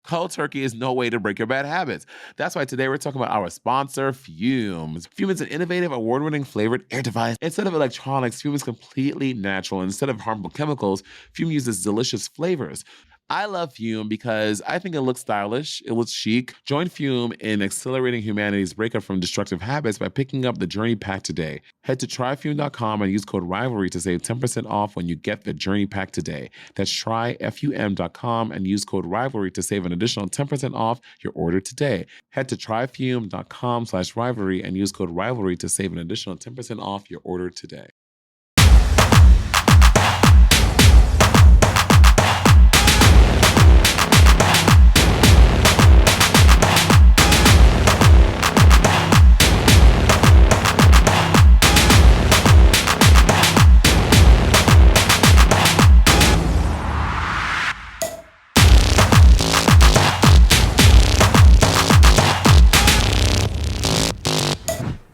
Cold turkey is no way to break your bad habits. That's why today we're talking about our sponsor, Fume. Fume is an innovative, award-winning flavored air device. Instead of electronics, Fume is completely natural. Instead of harmful chemicals, Fume uses delicious flavors. I love Fume because I think it looks stylish, it looks chic. Join Fume in accelerating humanity's breakup from destructive habits by picking up the Journey Pack today. Head to tryfume.com and use code Rivalry to save 10% off when you get the Journey Pack today. That's tryfum.com and use code Rivalry to save an additional 10% off your order today. Head to tryfume.com/rivalry and use code Rivalry to save an additional 10% off your order today.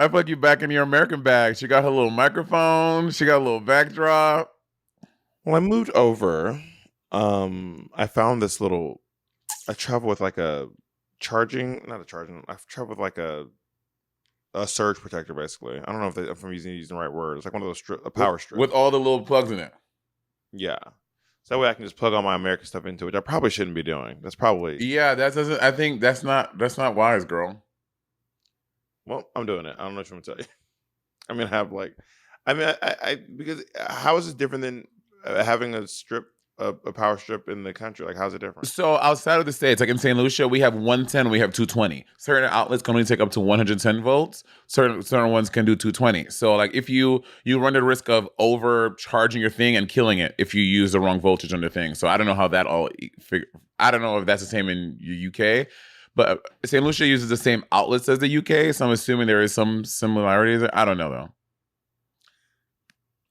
I feel like you back in your American bag. She got her little microphone. She got a little backdrop. Well, I moved over. I found this little. I travel with like a charging, not a charging. I travel with like a surge protector, basically. I don't know if I'm using the right word. It's like one of those a power strip with all the little plugs in it. Yeah, so that way I can just plug all my American stuff into it, which I probably shouldn't be doing. That's probably I think that's not wise, girl. Well, I'm doing it. I don't know what I'm gonna tell you. I'm gonna have I because how is this different than having a power strip in the country? Like, how's it different? So outside of the States, like in St. Lucia, we have 110, we have 220. Certain outlets can only take up to 110 volts. Certain ones can do 220. So like if you run the risk of overcharging your thing and killing it if you use the wrong voltage on the thing. So I don't know how that I don't know if that's the same in the UK. But St. Lucia uses the same outlets as the UK, so I'm assuming there is some similarities. I don't know though.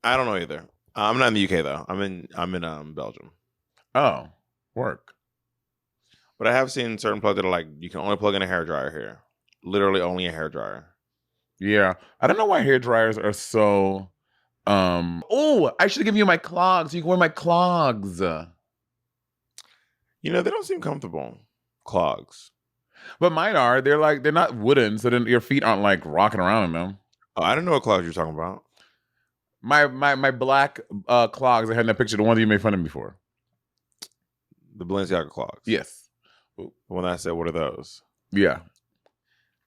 I don't know either. I'm not in the UK though. I'm in Belgium. Oh, work. But I have seen certain plugs that are like you can only plug in a hairdryer here. Literally only a hairdryer. Yeah, I don't know why hairdryers are so. Oh, I should give you my clogs. You can wear my clogs. You know they don't seem comfortable. Clogs. But mine are. They're not wooden, so then your feet aren't like rocking around in them. Oh, I didn't know what clogs you're talking about. My black clogs. I had in that picture, the one that you made fun of me for. The Balenciaga clogs. Yes. The one that I said, what are those? Yeah.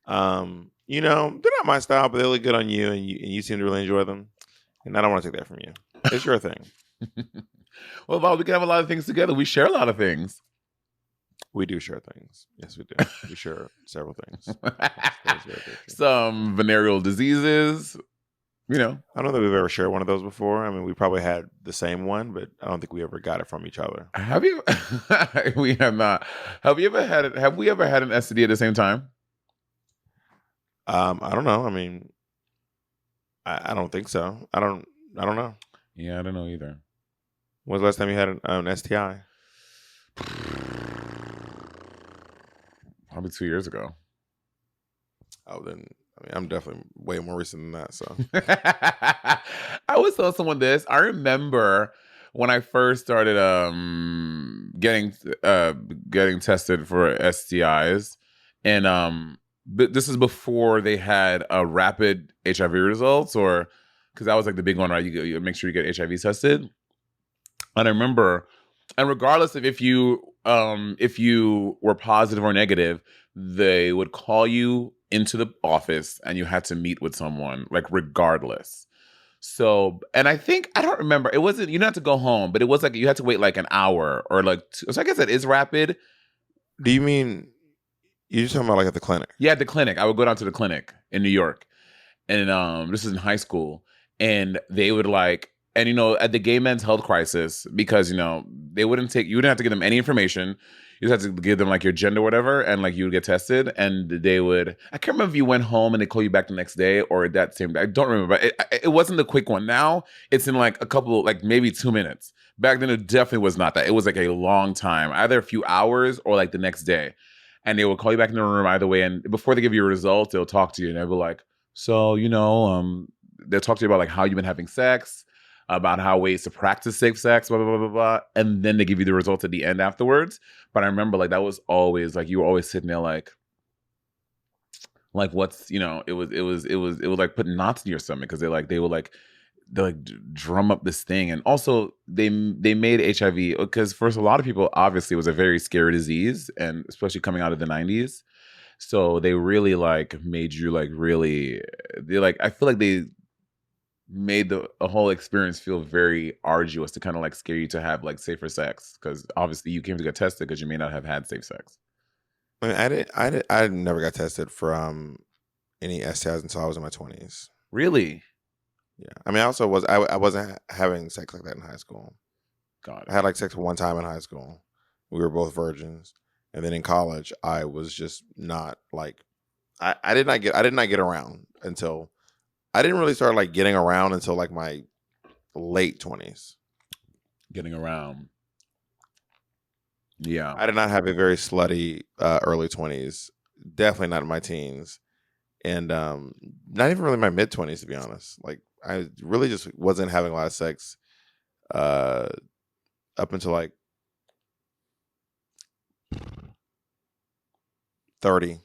You know, they're not my style, but they look good on you, and you seem to really enjoy them. And I don't want to take that from you. It's your thing. Well, Bob, we can have a lot of things together. We share a lot of things. We do share things. Yes, we do. We share several things. Some venereal diseases. You know. I don't know that we've ever shared one of those before. I mean, we probably had the same one, but I don't think we ever got it from each other. Have you? We have not. Have we ever had an STD at the same time? I don't know. I mean, I don't think so. I don't know. Yeah, I don't know either. When's the last time you had an STI? Probably 2 years ago. Oh, then I mean, I'm definitely way more recent than that. So I was telling someone this. I remember when I first started getting tested for STIs, and this is before they had rapid HIV results, or because that was like the big one, right? You make sure you get HIV tested. And I remember, and regardless of if you were positive or negative, they would call you into the office and you had to meet with someone, like regardless. So, and I don't remember, it wasn't, you didn't have to go home, but it was like you had to wait like an hour or like two. So I guess that is rapid. Do you mean, you're talking about like at the clinic? Yeah, at the clinic. I would go down to the clinic in New York. And this is in high school. And they would like, and you know, at the gay men's health crisis, because you know, you wouldn't have to give them any information. You just have to give them like your gender or whatever, and like you would get tested, and they would, I can't remember if you went home and they call you back the next day or that same day. I don't remember, but it wasn't the quick one. Now it's in like a couple, like maybe 2 minutes. Back then it definitely was not that. It was like a long time, either a few hours or like the next day. And they will call you back in the room either way. And before they give you a result, they'll talk to you and they'll be like, so, you know, they'll talk to you about like how you've been having sex. about how ways to practice safe sex, blah blah blah blah blah, and then they give you the results at the end afterwards. But I remember like that was always like you were always sitting there like what's it was like putting knots in your stomach because they drum up this thing. And also they made HIV because for a lot of people obviously it was a very scary disease, and especially coming out of the 90s. So they really like made you like really they like I feel like they made the a whole experience feel very arduous to kind of like scare you to have like safer sex because obviously you came to get tested because you may not have had safe sex. I mean, I never got tested for any STIs until I was in my 20s. Really? Yeah, I mean, I wasn't having sex like that in high school. Got I it. had like sex one time in high school. We were both virgins, and then in college, I was just not like I did not get around until I didn't really start like getting around until like my late 20s. Getting around. Yeah. I did not have a very slutty early 20s. Definitely not in my teens, and not even really my mid 20s to be honest. Like I really just wasn't having a lot of sex uh, up until like 30.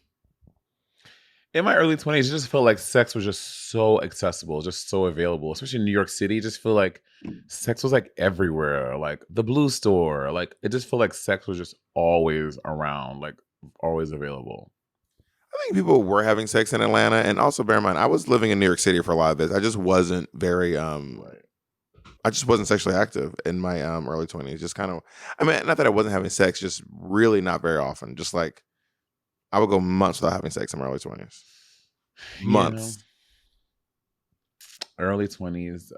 In my early 20s, it just felt like sex was just so accessible, just so available, especially in New York City. Just feel like sex was like everywhere, like the blue store. Like it just felt like sex was just always around, like always available. I think people were having sex in Atlanta, and also bear in mind, I was living in New York City for a lot of this. I just wasn't very I just wasn't sexually active in my early 20s. Just kind of, I mean, not that I wasn't having sex, just really not very often. Just like I would go months without having sex in my early 20s. Yeah. Months. Early 20s.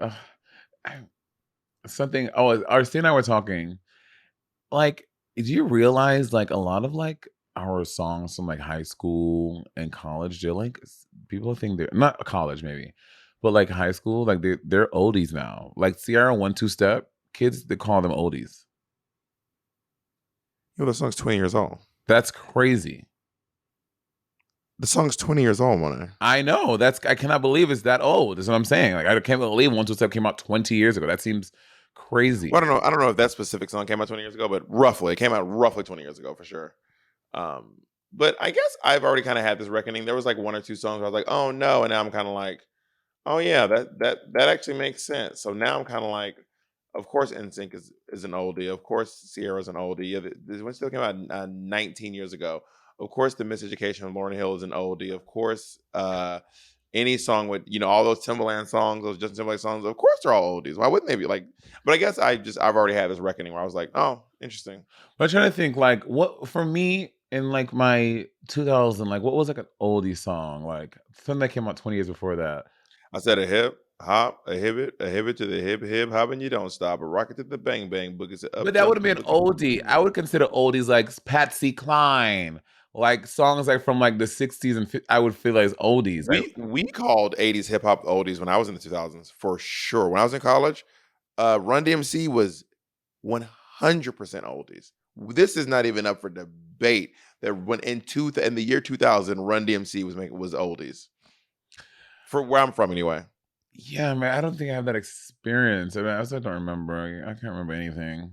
Something. Oh, Arstine and I were talking. Like, do you realize like a lot of like our songs from like high school and college, they're like people think they're not college maybe, but like high school, like they're oldies now. Like Sierra 1 2 Step, kids they call them oldies. You know, the song's 20 years old. That's crazy. The song's 20 years old, Monet. I know. I cannot believe it's that old. That's what I'm saying. Like I can't believe 1 2 Step came out 20 years ago. That seems crazy. Well, I don't know if that specific song came out 20 years ago, but roughly, it came out roughly 20 years ago for sure. But I guess I've already kind of had this reckoning. There was like one or two songs where I was like, oh no, and now I'm kind of like, oh yeah, that actually makes sense. So now I'm kind of like, of course, NSYNC is an oldie. Of course, Sierra's an oldie. Yeah, this one still came out 19 years ago. Of course, The Miseducation of Lauryn Hill is an oldie. Of course, any song with all those Timbaland songs, those Justin Timberlake songs. Of course, they're all oldies. Why wouldn't they be like? But I guess I've already had this reckoning where I was like, oh, interesting. But I'm trying to think like what for me in like my 2000, like what was like an oldie song? Like something that came out 20 years before that. I said a hip hop, a hip to the hip hop, and you don't stop. A rocket to the bang bang, boogie to up But that would jump have the been boogie. oldie. I would consider oldies like Patsy Cline, like songs like from like the 60s and I would feel like it's oldies. We called 80s hip hop oldies when I was in the 2000s for sure. When I was in college, Run DMC was 100% oldies. This is not even up for debate. That when in the year 2000, Run DMC was oldies. For where I'm from, anyway. Yeah, man, I don't think I have that experience. I mean, I also don't remember. I can't remember anything.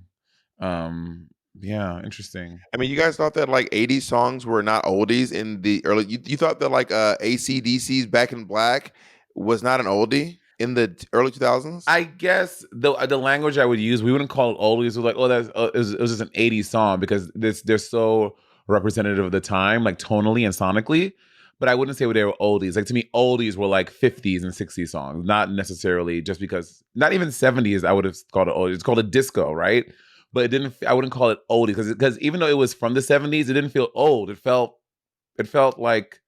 Yeah, interesting. I mean, you guys thought that like 80s songs were not oldies in the early. You thought that like AC/DC's Back in Black was not an oldie in the early 2000s? I guess the language I would use, we wouldn't call it oldies. We're like, oh, it was just an 80s song because they're so representative of the time, like tonally and sonically. But I wouldn't say they were oldies. Like to me, oldies were like 50s and 60s songs, not necessarily just because, not even 70s. I would have called it oldie. It's called a disco, right? But it didn't. I wouldn't call it oldie because even though it was from the 70s, it didn't feel old. It felt like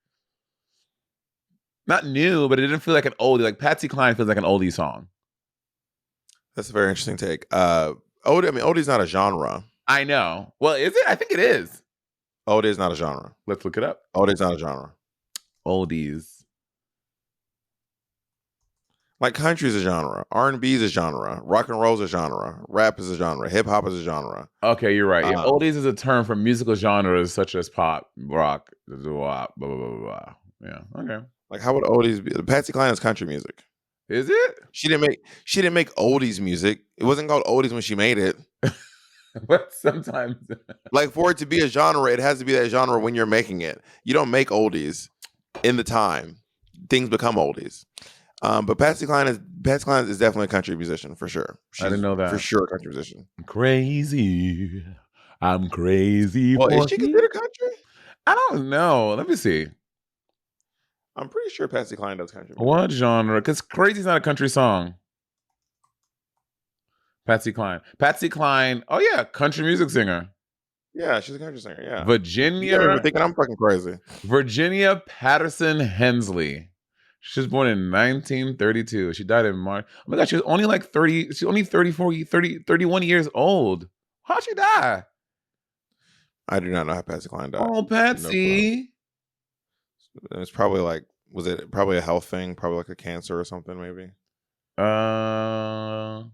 not new, but it didn't feel like an oldie. Like Patsy Cline feels like an oldie song. That's a very interesting take. Oldie's not a genre. I know. Well, is it? I think it is. Oldie is not a genre. Let's look it up. Oldie's not a genre. Oldies. Like country is a genre, R&B is a genre, rock and roll is a genre, rap is a genre, hip hop is a genre. Okay, you're right. Yeah, oldies is a term for musical genres such as pop, rock, blah, blah, blah, blah, blah. Yeah, okay. Like how would oldies be? Patsy Cline is country music. Is it? She didn't make oldies music. It wasn't called oldies when she made it. But sometimes. Like, for it to be a genre, it has to be that genre when you're making it. You don't make oldies in the time. Things become oldies. But Patsy Cline is definitely a country musician for sure. I didn't She's know that. for sure a country musician. Crazy. I'm crazy Well, is for she you. considered country? I don't know. Let me see. I'm pretty sure Patsy Cline does country music. What genre? Because Crazy's not a country song. Patsy Cline. Patsy Cline. Oh yeah, country music singer. Yeah, she's a country singer. Yeah. You Virginia. guys are thinking I'm fucking crazy. Virginia Patterson Hensley. She was born in 1932. She died in March. Oh my God, she was only like 30. She's only 31 years old. How'd she die? I do not know how Patsy Cline died. Oh, Patsy. No, it's probably like, was it probably a health thing? Probably like a cancer or something, maybe. I'm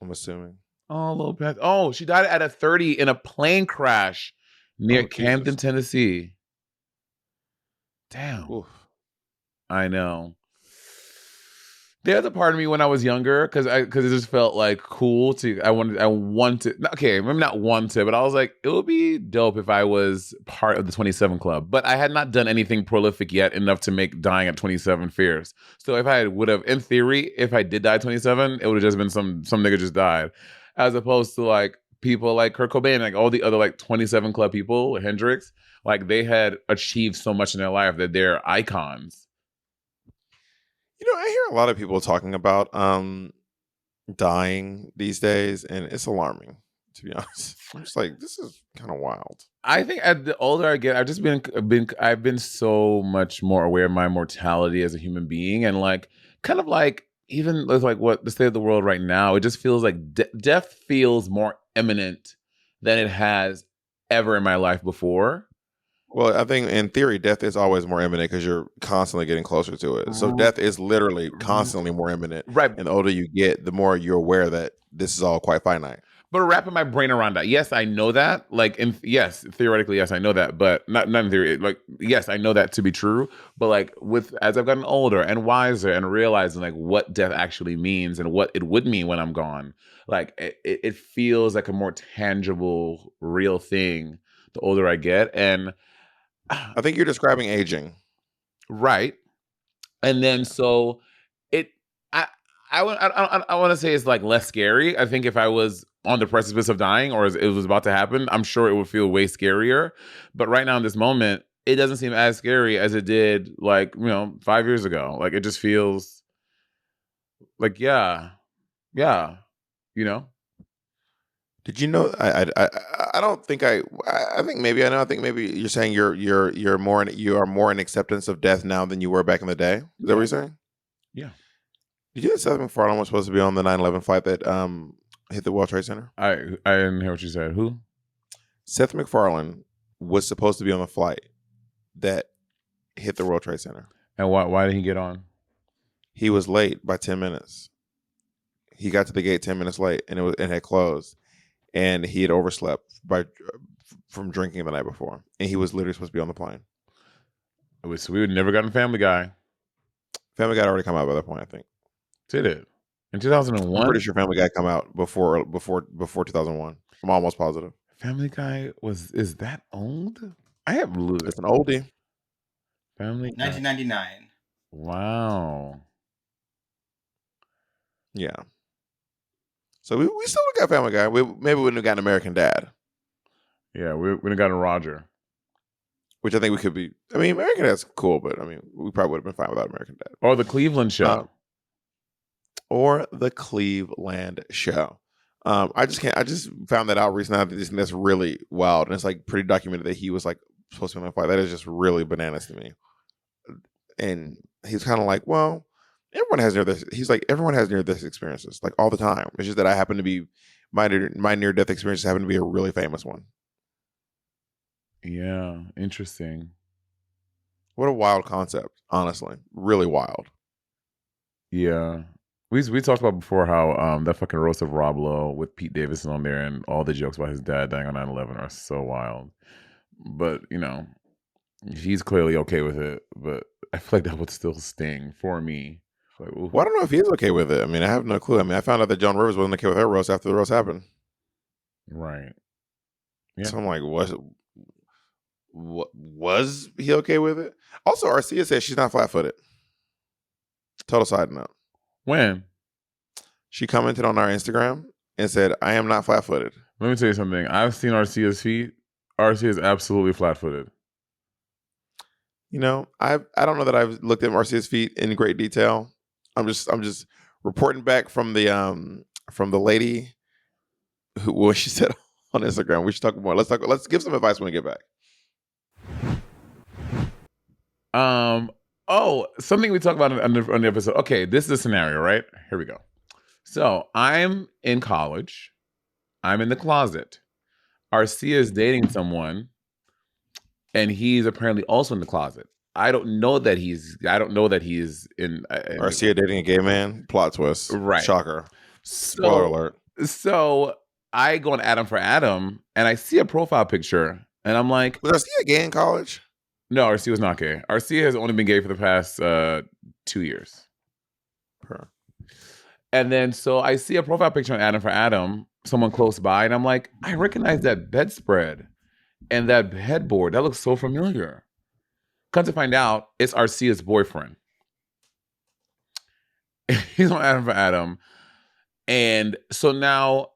assuming. Oh, little Patsy. Oh, she died at 30 in a plane crash near Camden, Jesus. Tennessee. Damn. Oof. I know. There's a part of me when I was younger because it just felt like cool to. I wanted. Okay, maybe not wanted, but I was like, it would be dope if I was part of the 27 Club. But I had not done anything prolific yet enough to make dying at 27 fierce. So if I would have, in theory, if I did die at 27, it would have just been some nigga just died, as opposed to like people like Kurt Cobain, like all the other like 27 Club people, Hendrix, like they had achieved so much in their life that they're icons. You know, I hear a lot of people talking about dying these days, and it's alarming, to be honest. I'm just like, this is kind of wild. I think as the older I get, I've been so much more aware of my mortality as a human being, and like kind of like even with like what the state of the world right now, it just feels like death feels more imminent than it has ever in my life before. Well, I think in theory, death is always more imminent because you're constantly getting closer to it. So death is literally constantly more imminent. Right. And the older you get, the more you're aware that this is all quite finite. But wrapping my brain around that, yes, I know that. Like, yes, theoretically, yes, I know that. But not in theory. Like, yes, I know that to be true. But like, as I've gotten older and wiser and realizing like what death actually means and what it would mean when I'm gone, like it feels like a more tangible, real thing the older I get. And I think you're describing aging. Right. And then so I want to say it's like less scary. I think if I was on the precipice of dying or it was about to happen, I'm sure it would feel way scarier. But right now in this moment, it doesn't seem as scary as it did like, 5 years ago. Like it just feels like, yeah. Did you know? I don't think I think maybe I know. I think maybe you're saying you are more in acceptance of death now than you were back in the day. Is that what you're saying? Yeah. Did you know Seth MacFarlane was supposed to be on the 9/11 flight that hit the World Trade Center? I didn't hear what you said. Who? Seth MacFarlane was supposed to be on the flight that hit the World Trade Center. And why did he get on? He was late by 10 minutes. He got to the gate 10 minutes late, and it had closed. And he had overslept from drinking the night before. And he was literally supposed to be on the plane. So we would never gotten Family Guy. Family Guy had already come out by that point, I think. Did it? In 2001? I'm pretty sure Family Guy come out before 2001. I'm almost positive. Family Guy is that old? I have It's an oldie. Family Guy. 1999. Wow. Yeah. So we still got Family Guy. Maybe we wouldn't have gotten American Dad. Yeah, we would have gotten Roger. Which I think we could be. I mean, American Dad's cool, but I mean, we probably would have been fine without American Dad. Or the Cleveland Show. I just found that out recently. I think that's really wild. And it's like pretty documented that he was like supposed to be on the flight. That is just really bananas to me. And he's kind of like, well, everyone has near-death experiences, like all the time. It's just that I happen to be, my near-death experiences happen to be a really famous one. Yeah, interesting. What a wild concept, honestly. Really wild. Yeah. We talked about before how that fucking roast of Rob Lowe with Pete Davidson on there and all the jokes about his dad dying on 9/11 are so wild. But, he's clearly okay with it. But I feel like that would still sting for me. Like, ooh. Well, I don't know if he's okay with it. I mean, I have no clue. I mean, I found out that Joan Rivers wasn't okay with her roast after the roast happened. Right. Yeah. So I'm like, what was he okay with it? Also, Arcia says she's not flat-footed. Total side note. When? She commented on our Instagram and said, I am not flat-footed. Let me tell you something. I've seen Arcia's feet. Arcia is absolutely flat-footed. You know, I don't know that I've looked at Arcia's feet in great detail. I'm just reporting back from the lady who what she said on Instagram. We should talk more. Let's give some advice when we get back. Oh, something we talked about on the episode. Okay, this is a scenario, right? Here we go. So I'm in college. I'm in the closet. Arcia is dating someone, and he's apparently also in the closet. I don't know that he's in Arcia dating a gay man. Plot twist. Right. Shocker. Spoiler alert. So I go on Adam for Adam, and I see a profile picture, and I'm like, was Arcia gay in college? No, Arcia was not gay. Arcia has only been gay for the past 2 years. Her. And then so I see a profile picture on Adam for Adam, someone close by, and I'm like, I recognize that bedspread and that headboard. That looks so familiar. Come to find out, it's Arcia's boyfriend. He's on Adam for Adam. And so now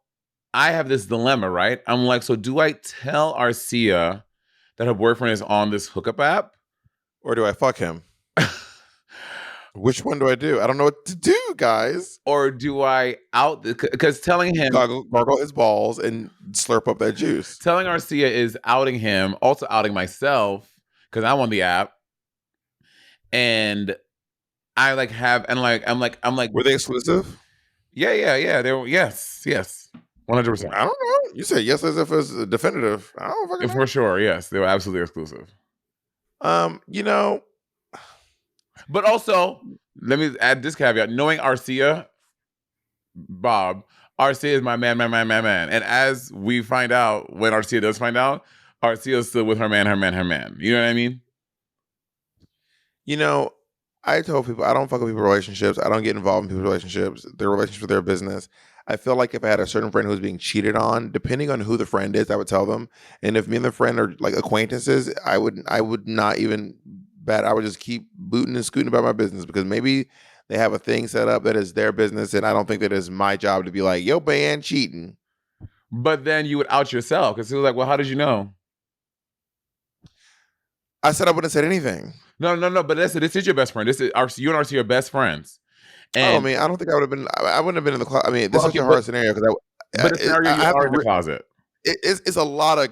I have this dilemma, right? I'm like, so do I tell Arcia that her boyfriend is on this hookup app? Or do I fuck him? Which one do I do? I don't know what to do, guys. Or do I because telling him gargle his balls and slurp up that juice. Telling Arcia is outing him, also outing myself because I'm on the app, and I I'm like. Were they exclusive? Yeah. They were yes, 100%. I don't know. You said yes as if it's definitive. I don't fucking know. For sure, yes, they were absolutely exclusive. You know. But also, let me add this caveat. Knowing Arcia, Bob, Arcia is my man. And as we find out, when Arcia does find out, Arcia is still with her man. You know what I mean? You know, I told people I don't fuck with people's relationships. I don't get involved in people's relationships. Their relationships are their business. I feel like if I had a certain friend who was being cheated on, depending on who the friend is, I would tell them. And if me and the friend are like acquaintances, I would not even bat. I would just keep booting and scooting about my business because maybe they have a thing set up that is their business, and I don't think that it's my job to be like, yo, man, cheating. But then you would out yourself because he was like, well, how did you know? I said I wouldn't have said anything. No. But this is your best friend. You and Arcia are best friends. And I mean, I don't think I would have been. I wouldn't have been in the closet. I mean, this is such a hard scenario because but the scenario you are in the closet. It's a lot of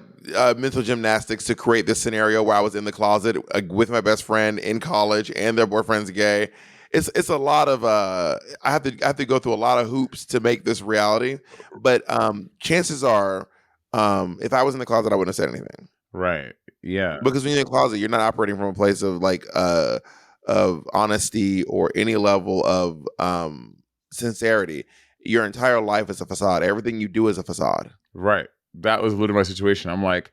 mental gymnastics to create this scenario where I was in the closet with my best friend in college and their boyfriend's gay. It's a lot of I have to go through a lot of hoops to make this reality. But chances are, if I was in the closet, I wouldn't have said anything. Right. Yeah. Because when you're in the closet, you're not operating from a place of like of honesty or any level of sincerity. Your entire life is a facade. Everything you do is a facade. Right. That was literally my situation. I'm like,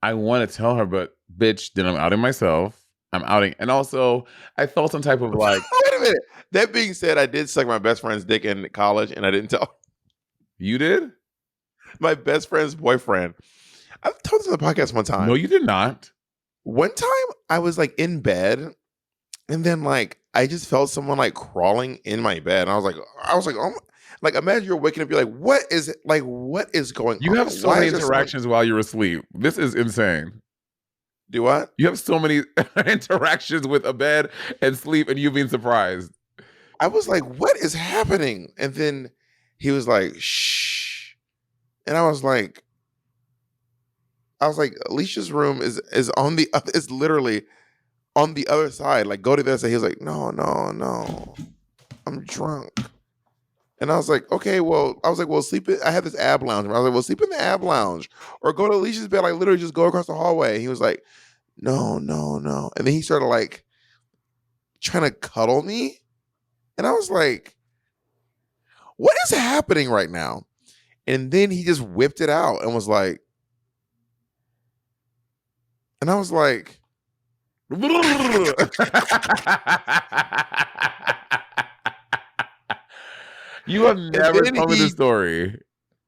I want to tell her, but bitch, then I'm outing myself. I'm outing. And also, I felt some type of like... Wait a minute. That being said, I did suck my best friend's dick in college, and I didn't tell. You did? My best friend's boyfriend. I've told this on the podcast one time. No, you did not. One time, I was like in bed, and then like I just felt someone like crawling in my bed. And I was like, oh my. Like, imagine you're waking up, you're like, what is going on? You have so many interactions while you're asleep. This is insane. Do what? You have so many interactions with a bed and sleep, and you being surprised. I was like, what is happening? And then he was like, shh. And I was like, Alicia's room is on the is literally on the other side. Like, go to this. And he was like, no, I'm drunk. And I was like, okay, well, sleep I had this ab lounge. I was like, well, sleep in the ab lounge or go to Alicia's bed. Like, literally just go across the hallway. And he was like, no. And then he started like trying to cuddle me. And I was like, what is happening right now? And then he just whipped it out and was like, and I was like, You have And never told me this story.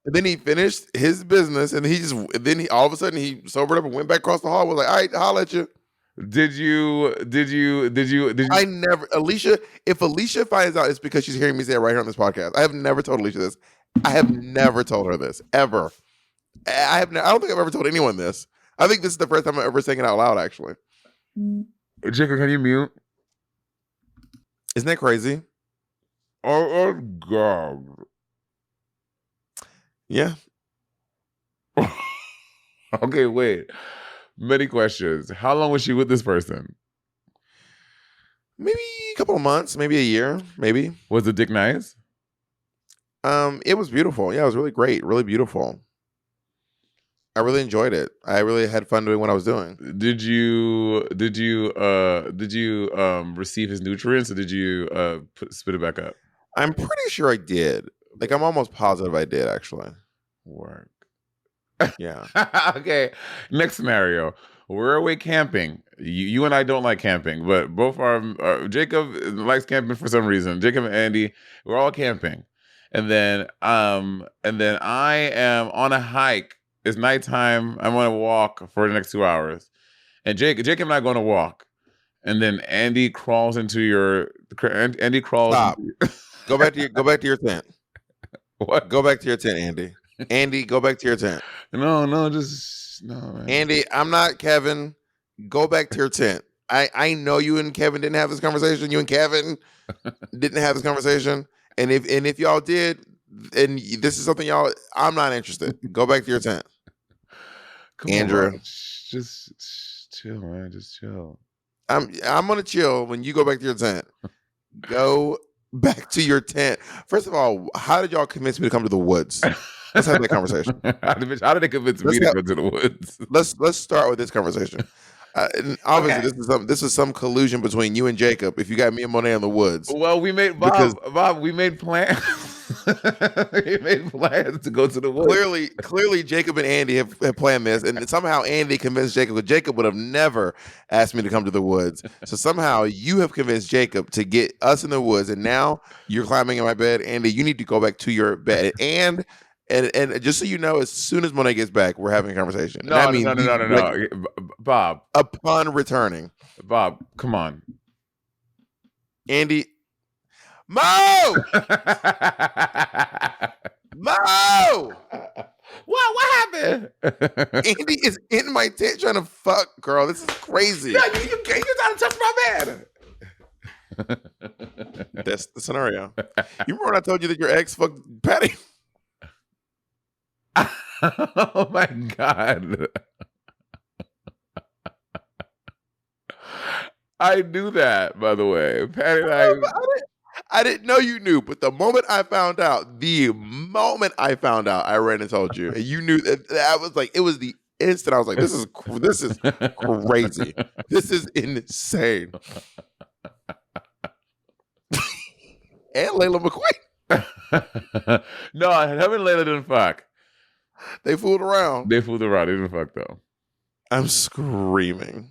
then he finished his business, and then he all of a sudden he sobered up and went back across the hall. Was like, "All right, holla at you." Did you? I never, Alicia. If Alicia finds out, it's because she's hearing me say it right here on this podcast. I have never told Alicia this. I have never told her this ever. I don't think I've ever told anyone this. I think this is the first time I'm ever saying it out loud. Actually, Jacob, can you mute? isn't that crazy? Oh God. Yeah. Okay, wait. Many questions. How long was she with this person? Maybe a couple of months, maybe a year, maybe. Was the dick nice? It was beautiful. Yeah, it was really great, really beautiful. I really enjoyed it. I really had fun doing what I was doing. Did you receive his nutrients, or did you spit it back up? I'm pretty sure I did. Like, I'm almost positive I did, actually. Work. Yeah. Okay. Next scenario. We're away camping. You and I don't like camping, but both are. Jacob likes camping for some reason. Jacob and Andy, we're all camping, and then I am on a hike. It's nighttime. I'm on a walk for the next 2 hours, and Jacob and I are going to walk, and then Andy crawls into your. Andy crawls. Stop. Go back to your tent. What? Go back to your tent, Andy. Andy, go back to your tent. No, just no, man. Andy, I'm not Kevin. Go back to your tent. I know you and Kevin didn't have this conversation. You and Kevin didn't have this conversation. And if y'all did, and this is something I'm not interested. Go back to your tent. Come Andrew. on, just chill, man. Just chill. I'm gonna chill when you go back to your tent. Go back to your tent. First of all, how did y'all convince me to come to the woods? Let's have that conversation. How did they convince me to go to the woods? Let's start with this conversation. And obviously, this is some collusion between you and Jacob. If you got me and Monet in the woods, Well, we made Bob. We made plans. We made plans to go to the woods. Clearly, Jacob and Andy have planned this, and somehow Andy convinced Jacob. But Jacob would have never asked me to come to the woods. So somehow you have convinced Jacob to get us in the woods, and now you're climbing in my bed, Andy. You need to go back to your bed, and just so you know, as soon as Monet gets back, we're having a conversation. No. Bob. Upon returning, Bob, come on, Andy. Mo! Mo! What happened? Andy is in my tent trying to fuck, girl. This is crazy. Yeah, you're trying to touch my bed. That's the scenario. You remember when I told you that your ex fucked Patty? Oh my God. I knew that, by the way. Patty and I didn't know you knew, but the moment I found out, I ran and told you. And you knew that was like, it was the instant I was like, this is crazy. This is insane. And Layla McQueen. No, him and Layla didn't fuck. They fooled around. They didn't fuck though. I'm screaming.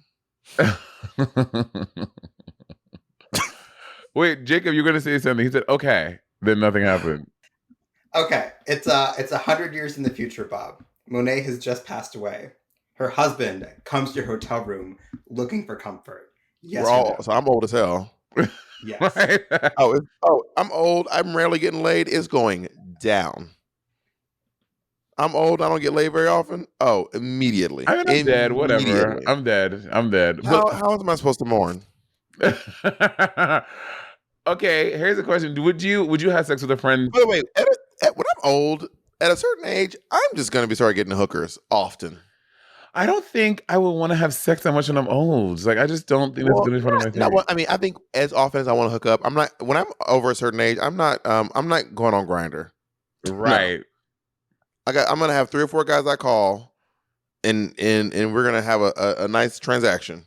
Wait, Jacob, you're gonna say something. He said, okay. Then nothing happened. Okay. It's 100 years in the future, Bob. Monet has just passed away. Her husband comes to your hotel room looking for comfort. Yes. So I'm old as hell. Yes. Right? I'm old. I'm rarely getting laid. It's going down. I'm old. I don't get laid very often. Oh, immediately. I'm dead. Whatever. I'm dead. How am I supposed to mourn? Okay, here's a question. Would you have sex with a friend? Wait. When I'm old, at a certain age, I'm just going to be starting getting hookers often. I don't think I would want to have sex that much when I'm old. Like, I just don't think that's going to be one of my things. I mean, I think as often as I want to hook up, I'm not. When I'm over a certain age, I'm not going on Grindr. Right. No. I'm gonna have 3 or 4 guys I call, and we're gonna have a nice transaction.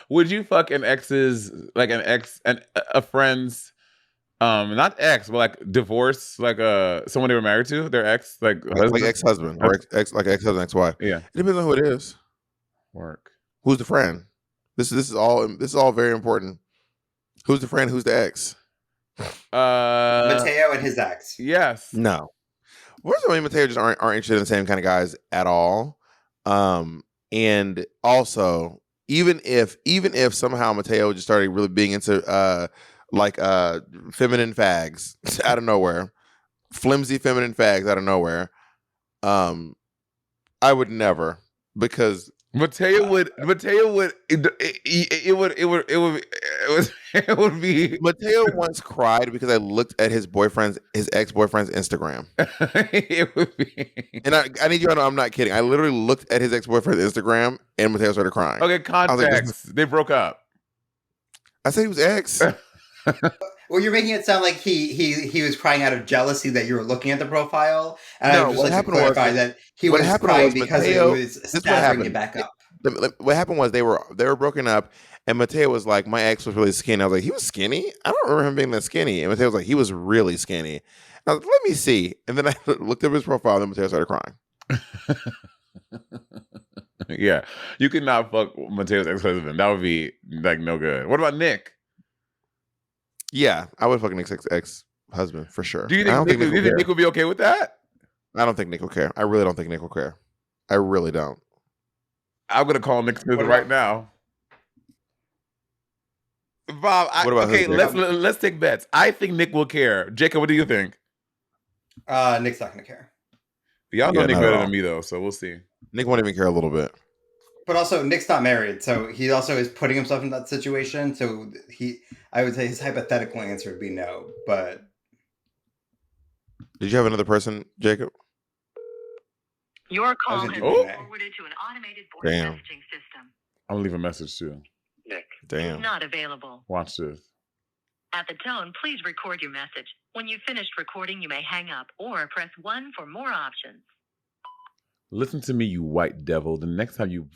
Would you fuck a friend's, not ex, but like divorce, like someone they were married to, their ex, like ex-husband or ex-husband, ex-wife. Yeah, it depends on who it is. Work. Who's the friend? This is all very important. Who's the friend? Who's the ex? Mateo and his ex. Yes. No. First of all, Mateo just aren't interested in the same kind of guys at all. And also, even if somehow Mateo just started really being into feminine fags out of nowhere, flimsy feminine fags out of nowhere, I would never, because Mateo would be Mateo once cried because I looked at his ex-boyfriend's Instagram. It would be. And I need you to know I'm not kidding. I literally looked at his ex-boyfriend's Instagram and Mateo started crying. Okay, context. They broke up. I said he was ex. Well, you're making it sound like he was crying out of jealousy that you were looking at the profile, and No, I would just what like to happened clarify was- that he what was happened crying was because Mateo- it was this is what staggering happened. it back up. What happened was they were broken up, and Mateo was like, my ex was really skinny. I was like, he was skinny? I don't remember him being that skinny. And Mateo was like, he was really skinny. And I was like, let me see. And then I looked up his profile, and then Mateo started crying. Yeah, you could not fuck Mateo's ex-husband. That would be like no good. What about Nick? Yeah, I would fuck Nick's ex-husband for sure. Do you I don't think think Nick would be okay with that? I don't think Nick will care. I really don't think Nick will care. I really don't. I'm gonna call Nick Smith What right about- now. Bob, What about okay, him, let's take bets. I think Nick will care. Jacob, what do you think? Nick's not going to care. Y'all know Yeah, Nick not at better all. than me though, so we'll see. Nick won't even care a little bit. But also, Nick's not married, so he also is putting himself in that situation. So I would say his hypothetical answer would be no. But Did you have another person, Jacob? Your call I was has gonna been do Monet. forwarded to an automated voice Damn. messaging system. I'm gonna leave a message too. Nick Damn. is not available. Watch this. At the tone, please record your message. When you've finished recording, you may hang up or press 1 for more options. Listen to me, you white devil. The next time you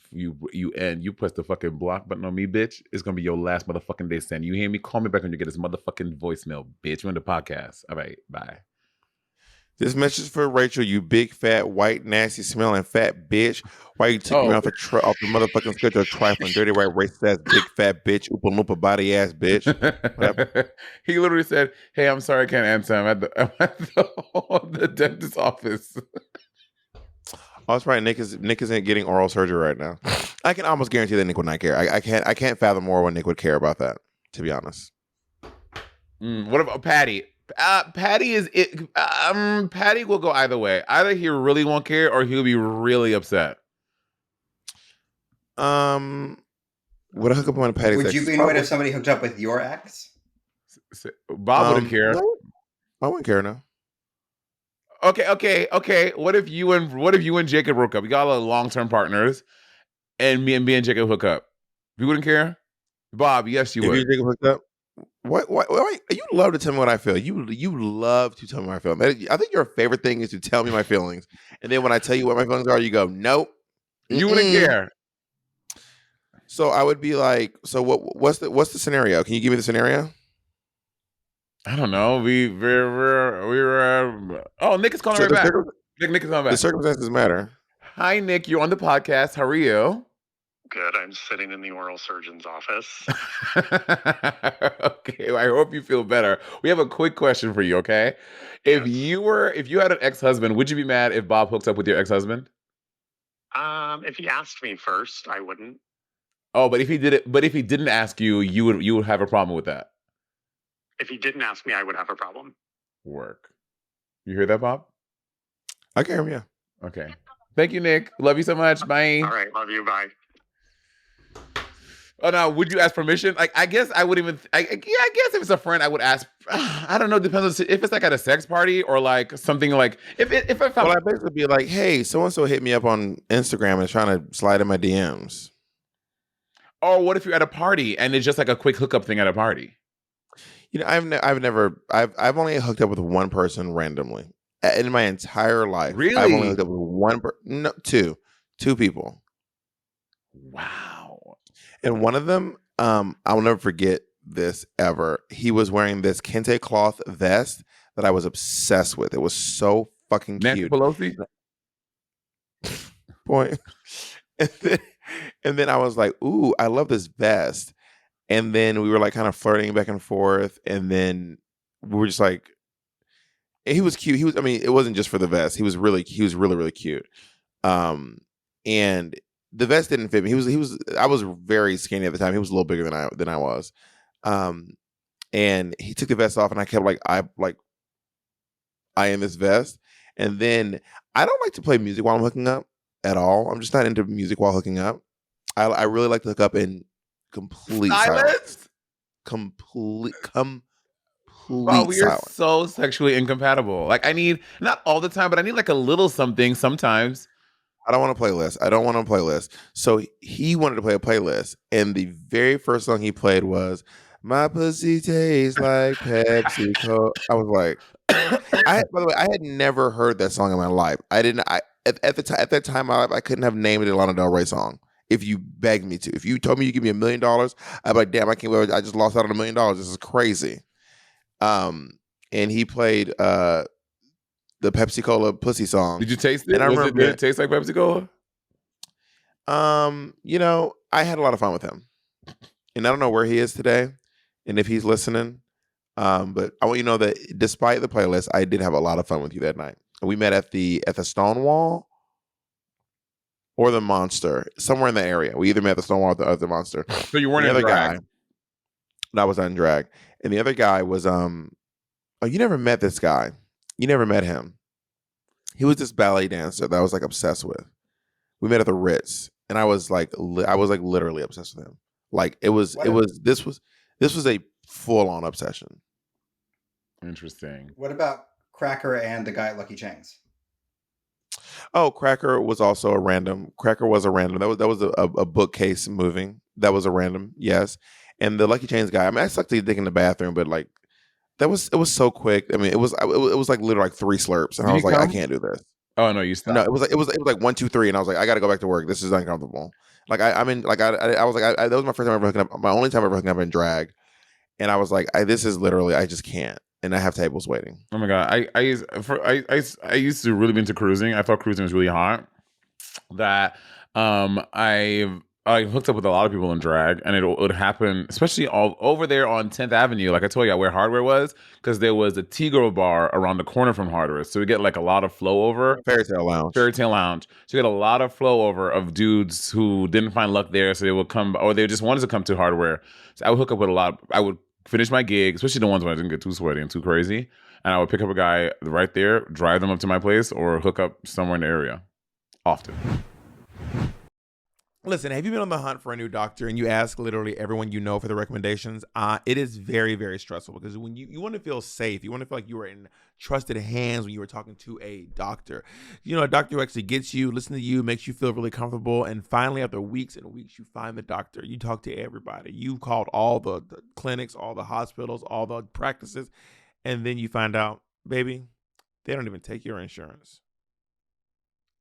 end, you press the fucking block button on me, bitch. It's gonna be your last motherfucking day. Send you hear me? Call me back when you get this motherfucking voicemail, bitch. We're in the podcast. All right, bye. This message is for Rachel, you big, fat, white, nasty, smelling fat bitch. Why you took me off the motherfucking schedule, trifling, dirty, white, racist ass, big, fat bitch, oopa loompa body ass bitch. He literally said, "Hey, I'm sorry, I can't answer. I'm at the dentist's office." Oh, that's right. Nick isn't getting oral surgery right now. I can almost guarantee that Nick would not care. I can't fathom more when Nick would care about that, to be honest. What about Patty? Patty is it. Patty will go either way. Either he really won't care, or he'll be really upset. Would I hook up on Patty's would ex? you be annoyed if somebody hooked up with your ex? Bob wouldn't care. No, I wouldn't care now. Okay. What if you and Jacob broke up? We got a long-term partners, and me and Jacob hook up. You wouldn't care, Bob? Yes, you If would. you Jacob hooked up, what? You love to tell me what I feel. You love to tell me what I feel. I think your favorite thing is to tell me my feelings, and then when I tell you what my feelings are, you go, nope. You wouldn't care. So I would be like, so what's the scenario? Can you give me the scenario? I don't know. Oh, Nick is calling right back. Nick is calling back. The circumstances matter. Hi, Nick. You're on the podcast. How are you? Good. I'm sitting in the oral surgeon's office. Okay. I hope you feel better. We have a quick question for you. Okay. If you had an ex-husband, would you be mad if Bob hooked up with your ex-husband? If he asked me first, I wouldn't. Oh, but if he didn't ask you, you would have a problem with that. If he didn't ask me, I would have a problem. Work. You hear that, Bob? I can hear him, yeah. Okay. Thank you, Nick. Love you so much. Bye. All right. Love you. Bye. Oh no, would you ask permission? Like, I guess I would even. I guess if it's a friend, I would ask. I don't know. Depends on if it's like at a sex party or like something like if I found. Well, I basically be like, hey, so and so hit me up on Instagram and is trying to slide in my DMs. Or what if you're at a party and it's just like a quick hookup thing at a party? You know, I've only hooked up with one person randomly in my entire life. Really? I've only hooked up with two people. Wow. And one of them, I'll never forget this ever. He was wearing this kente cloth vest that I was obsessed with. It was so fucking Nancy cute. Pelosi? Boy. And then I was like, ooh, I love this vest. And then we were like kind of flirting back and forth. And then we were just like, he was cute. I mean, it wasn't just for the vest. He was really, really cute. And the vest didn't fit me. I was very skinny at the time. He was a little bigger than I was. And he took the vest off and I kept I in this vest. And then I don't like to play music while I'm hooking up at all. I'm just not into music while hooking up. I really like to hook up in complete silence. Complete Wow, we are silence. so sexually incompatible. Like I need, not all the time, but I need like a little something sometimes. I don't want a playlist. I don't want a playlist. So he wanted to play a playlist. And the very first song he played was My Pussy Tastes Like Pepsi Cola. I was like, by the way, I had never heard that song in my life. At that time in my life, I couldn't have named a Lana Del Rey song. If you begged me to. If you told me you give me $1 million, I'd be like, damn, I can't believe I just lost out on $1 million. This is crazy. And he played the Pepsi Cola pussy song. Did you taste it? And I Did remember it taste like Pepsi Cola? I had a lot of fun with him. And I don't know where he is today and if he's listening. But I want you to know that despite the playlist, I did have a lot of fun with you that night. And we met at the Stonewall or the Monster, somewhere in the area. We either met at the Stonewall or the Monster. So you weren't the in other drag. guy that was on drag. And the other guy was oh, you never met this guy. You never met him. He was this ballet dancer that I was like obsessed with. We met at the Ritz, and I was like literally obsessed with him. Like this was a full on obsession. Interesting. What about Cracker and the guy at Lucky Chang's? Oh, Cracker was also a random. Cracker was a random. That was a bookcase moving. That was a random. Yes. And the Lucky Chains guy. I mean, I sucked his dick in the bathroom, but like it was so quick. I mean, it was like literally like 3 slurps, and I was like, I can't do this. Oh no, you stopped. No, it was like 1, 2, 3, and I was like, I got to go back to work. This is uncomfortable. Like I was like, that was my first time ever hooking up. My only time ever hooking up in drag, and I was like, this is literally, I just can't. And I have tables waiting. Oh my god, I used to really be into cruising. I thought cruising was really hot. That I hooked up with a lot of people in drag, and it would happen, especially all over there on 10th Avenue. Like I told you, where Hardware was, because there was a T-Girl bar around the corner from Hardware. So we get like a lot of flow over. Fairy Tale Lounge. So you get a lot of flow over of dudes who didn't find luck there, so they would come, or they just wanted to come to Hardware. So I would hook up with a lot. I would finish my gig, especially the ones when I didn't get too sweaty and too crazy, and I would pick up a guy right there, drive them up to my place, or hook up somewhere in the area. Often. Listen, have you been on the hunt for a new doctor and you ask literally everyone you know for the recommendations? It is very, very stressful because when you want to feel safe, you want to feel like you are in trusted hands when you were talking to a doctor. You know, a doctor who actually gets you, listens to you, makes you feel really comfortable. And finally, after weeks and weeks, you find the doctor. You talk to everybody. You've called all the clinics, all the hospitals, all the practices. And then you find out, baby, they don't even take your insurance.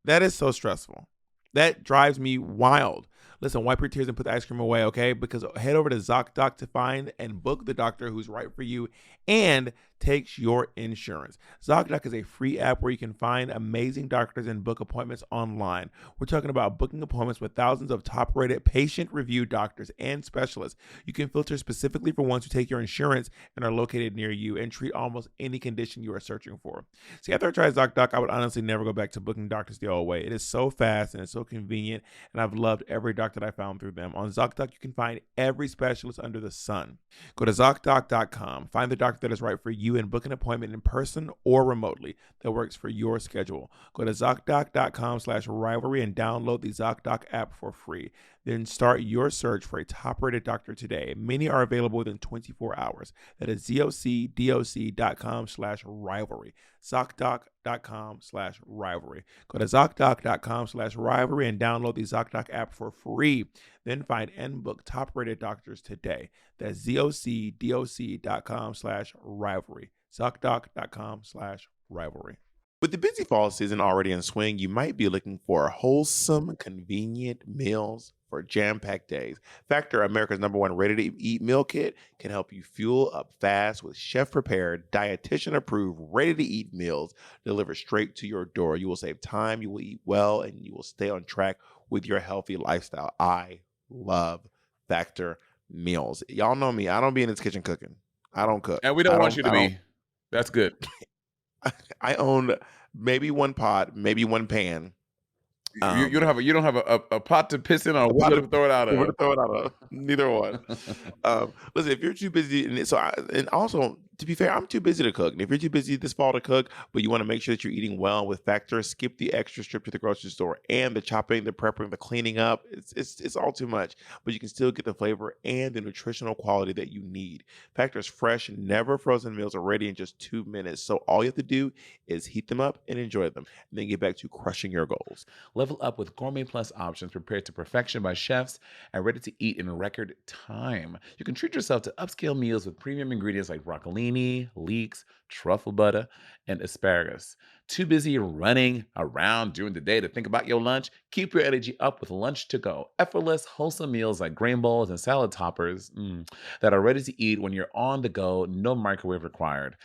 That is so stressful. That drives me wild. Listen, wipe your tears and put the ice cream away, okay? Because head over to ZachDo to find and book the doctor who's right for you and takes your insurance. ZachDo is a free app where you can find amazing doctors and book appointments online. We're talking about booking appointments with thousands of top-rated patient-reviewed doctors and specialists. You can filter specifically for ones who take your insurance and are located near you and treat almost any condition you are searching for. See, after I tried ZachDo, I would honestly never go back to booking doctors the old way. It is so fast and it's so convenient, and I've loved every doctor that I found through them. On ZachDo, you can find every specialist under the sun. Go to ZachDo.com, find the doctor that is right for you, and book an appointment in person or remotely that works for your schedule. Go to ZachDo.com/rivalry and download the ZachDo app for free. Then start your search for a top-rated doctor today. Many are available within 24 hours. That is ZocDoc.com/rivalry. ZocDoc.com/rivalry. Go to ZocDoc.com/rivalry and download the ZocDoc app for free. Then find and book top-rated doctors today. That's ZocDoc.com/rivalry. ZocDoc.com/rivalry. With the busy fall season already in swing, you might be looking for wholesome, convenient meals for jam-packed days. Factor, America's #1 ready-to-eat meal kit, can help you fuel up fast with chef-prepared, dietitian-approved, ready-to-eat meals delivered straight to your door. You will save time, you will eat well, and you will stay on track with your healthy lifestyle. I love Factor meals. Y'all know me. I don't be in this kitchen cooking. I don't cook. And we don't want you to be. That's good. I own maybe one pot, maybe one pan. You don't have a pot to piss in or a pot to throw it out of. Throw it out of. Neither one. Listen, if you're too busy, and also to be fair, I'm too busy to cook. And if you're too busy this fall to cook, but you want to make sure that you're eating well with Factor, skip the extra trip to the grocery store and the chopping, the prepping, the cleaning up. It's all too much, but you can still get the flavor and the nutritional quality that you need. Factor's fresh, never frozen meals are ready in just 2 minutes. So all you have to do is heat them up and enjoy them, and then get back to crushing your goals. Level up with Gourmet Plus options prepared to perfection by chefs and ready to eat in record time. You can treat yourself to upscale meals with premium ingredients like broccolini, leeks, truffle butter, and asparagus. Too busy running around during the day to think about your lunch? Keep your energy up with Lunch to Go. Effortless, wholesome meals like grain bowls and salad toppers that are ready to eat when you're on the go, no microwave required.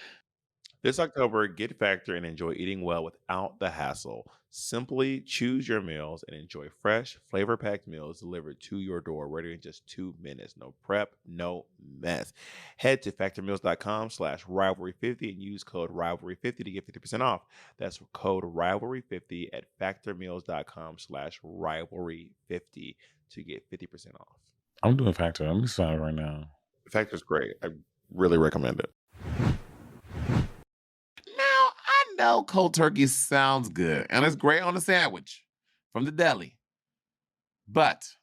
This October, get Factor and enjoy eating well without the hassle. Simply choose your meals and enjoy fresh, flavor-packed meals delivered to your door, ready in just 2 minutes. No prep, no mess. Head to factormeals.com/rivalry50 and use code rivalry50 to get 50% off. That's code rivalry50 at factormeals.com/rivalry50 to get 50% off. I'm doing Factor. I'm excited right now. Factor's great. I really recommend it. Now, I know cold turkey sounds good, and it's great on a sandwich from the deli. But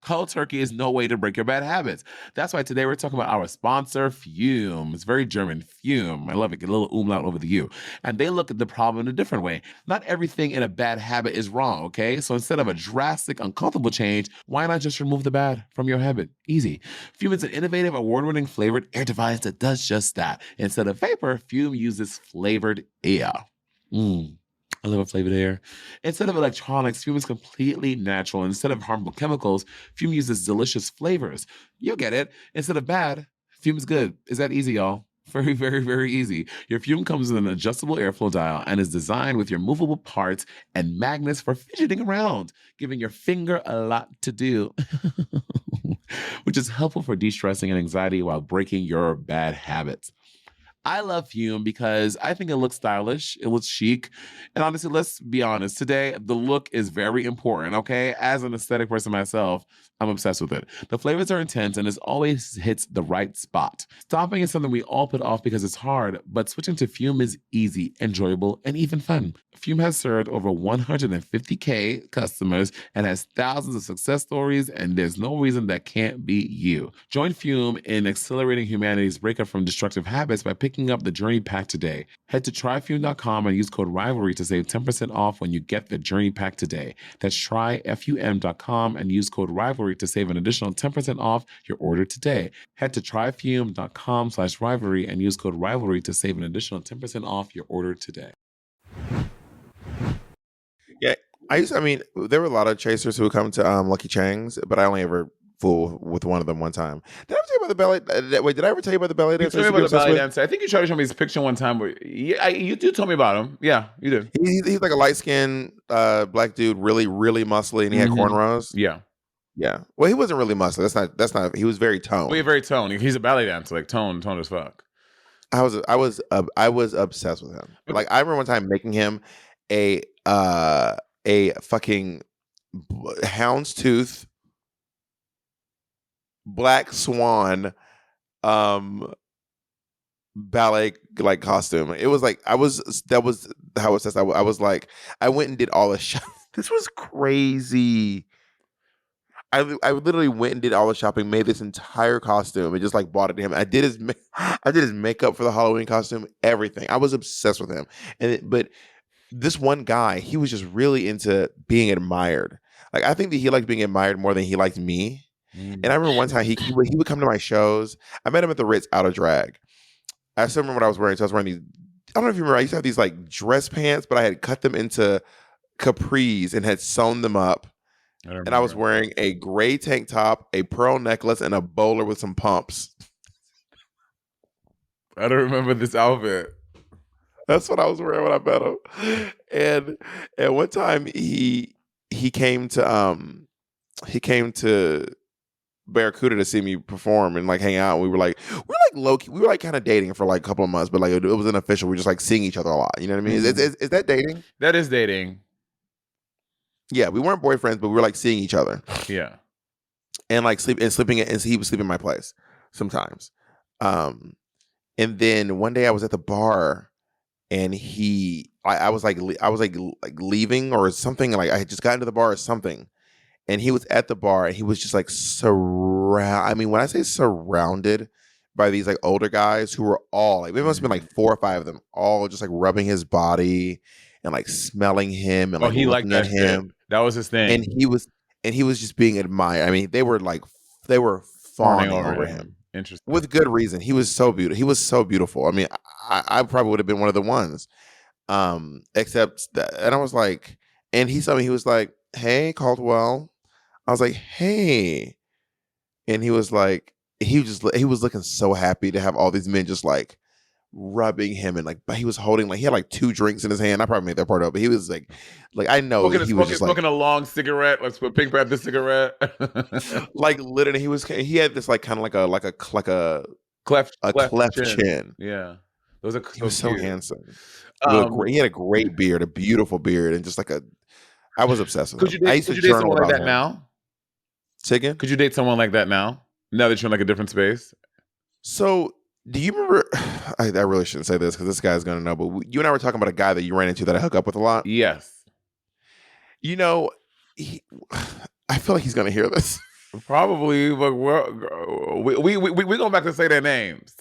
cold turkey is no way to break your bad habits. That's why today we're talking about our sponsor, Fume. It's very German, Fume. I love it. Get a little umlaut over the U. And they look at the problem in a different way. Not everything in a bad habit is wrong, okay? So instead of a drastic, uncomfortable change, why not just remove the bad from your habit? Easy. Fume is an innovative, award-winning flavored air device that does just that. Instead of vapor, Fume uses flavored air. I love a flavored air. Instead of electronics, Fume is completely natural. Instead of harmful chemicals, Fume uses delicious flavors. You'll get it. Instead of bad, Fume is good. Is that easy, y'all? Very, very, very easy. Your Fume comes with an adjustable airflow dial and is designed with your movable parts and magnets for fidgeting around, giving your finger a lot to do, which is helpful for de-stressing and anxiety while breaking your bad habits. I love Fume because I think it looks stylish, it looks chic, and honestly, let's be honest, today, the look is very important, okay? As an aesthetic person myself, I'm obsessed with it. The flavors are intense and it always hits the right spot. Stopping is something we all put off because it's hard, but switching to Fume is easy, enjoyable, and even fun. Fume has served over 150K customers and has thousands of success stories, and there's no reason that can't be you. Join Fume in accelerating humanity's breakup from destructive habits by picking up the Journey Pack today. Head to tryfume.com and use code RIVALRY to save 10% off when you get the Journey Pack today. That's tryfum.com and use code RIVALRY to save an additional 10% off your order today. Head to tryfume.com/rivalry and use code RIVALRY to save an additional 10% off your order today. Yeah, there were a lot of chasers who would come to Lucky Chang's, but I only ever fool with one of them one time. Did I ever tell you about the ballet? Wait, did I ever tell you about the ballet dancer? You told me about the ballet dancer. I think you tried to show me his picture one time. Where you do tell me about him. Yeah, you did. He's like a light-skinned black dude, really, really muscly, and he had cornrows. Yeah. Well, he wasn't really muscly. That's not. He was very toned. Well, very toned. He's a ballet dancer, like toned as fuck. I was obsessed with him. Like I remember one time making him a fucking houndstooth black swan ballet like costume. It was like that was how obsessed I was. Like I went and did all the shop. This was crazy. I literally went and did all the shopping, made this entire costume, and just like bought it to him. I did his makeup for the Halloween costume, everything. I was obsessed with him. But this one guy, he was just really into being admired. Like I think that he liked being admired more than he liked me. And I remember one time he would come to my shows. I met him at the Ritz out of drag. I still remember what I was wearing. So I was wearing these. I don't know if you remember. I used to have these like dress pants, but I had cut them into capris and had sewn them up. I and I was remember. wearing a gray tank top, a pearl necklace, and a bowler with some pumps. I don't remember this outfit. That's what I was wearing when I met him. And one time he came to Barracuda to see me perform and like hang out. We were like low key. We were like kind of dating for like a couple of months, but like it wasn't official. We were just like seeing each other a lot. You know what I mean? Is that dating? That is dating. Yeah, we weren't boyfriends, but we were like seeing each other Yeah. and like sleeping. And he was sleeping in my place sometimes. And then one day I was at the bar, and I was like leaving or something. Like I had just gotten to the bar or something, and he was at the bar, and he was just like I mean, when I say surrounded by these like older guys who were all like, there must have been like 4 or 5 of them, all just like rubbing his body and like smelling him and like He liked looking at that shit. him. That was his thing. And he was just being admired. I mean, they were fawning over him. Interesting. With good reason. He was so beautiful. I mean, I probably would have been one of the ones. Except that, and I was like, and he saw me, he was like, "Hey, Caldwell." I was like, "Hey." And he was like, he was looking so happy to have all these men just like rubbing him, and like he was holding, like he had like 2 drinks in his hand. I probably made that part up, but he was like I know he was just like smoking a long cigarette, like a Pink Panther cigarette. like literally he had this like kind of like a cleft chin. Yeah, those are He was so cute. handsome. He had a great beard, a beautiful beard, and just like I was obsessed with him. I used to date journal someone like about that him. now? Say again? Could you date someone like that now? Now that you're in like a different space? So, do you remember? I really shouldn't say this because this guy's gonna know. But you and I were talking about a guy that you ran into that I hook up with a lot. Yes. You know, I feel like he's gonna hear this. Probably, but we going back to say their names.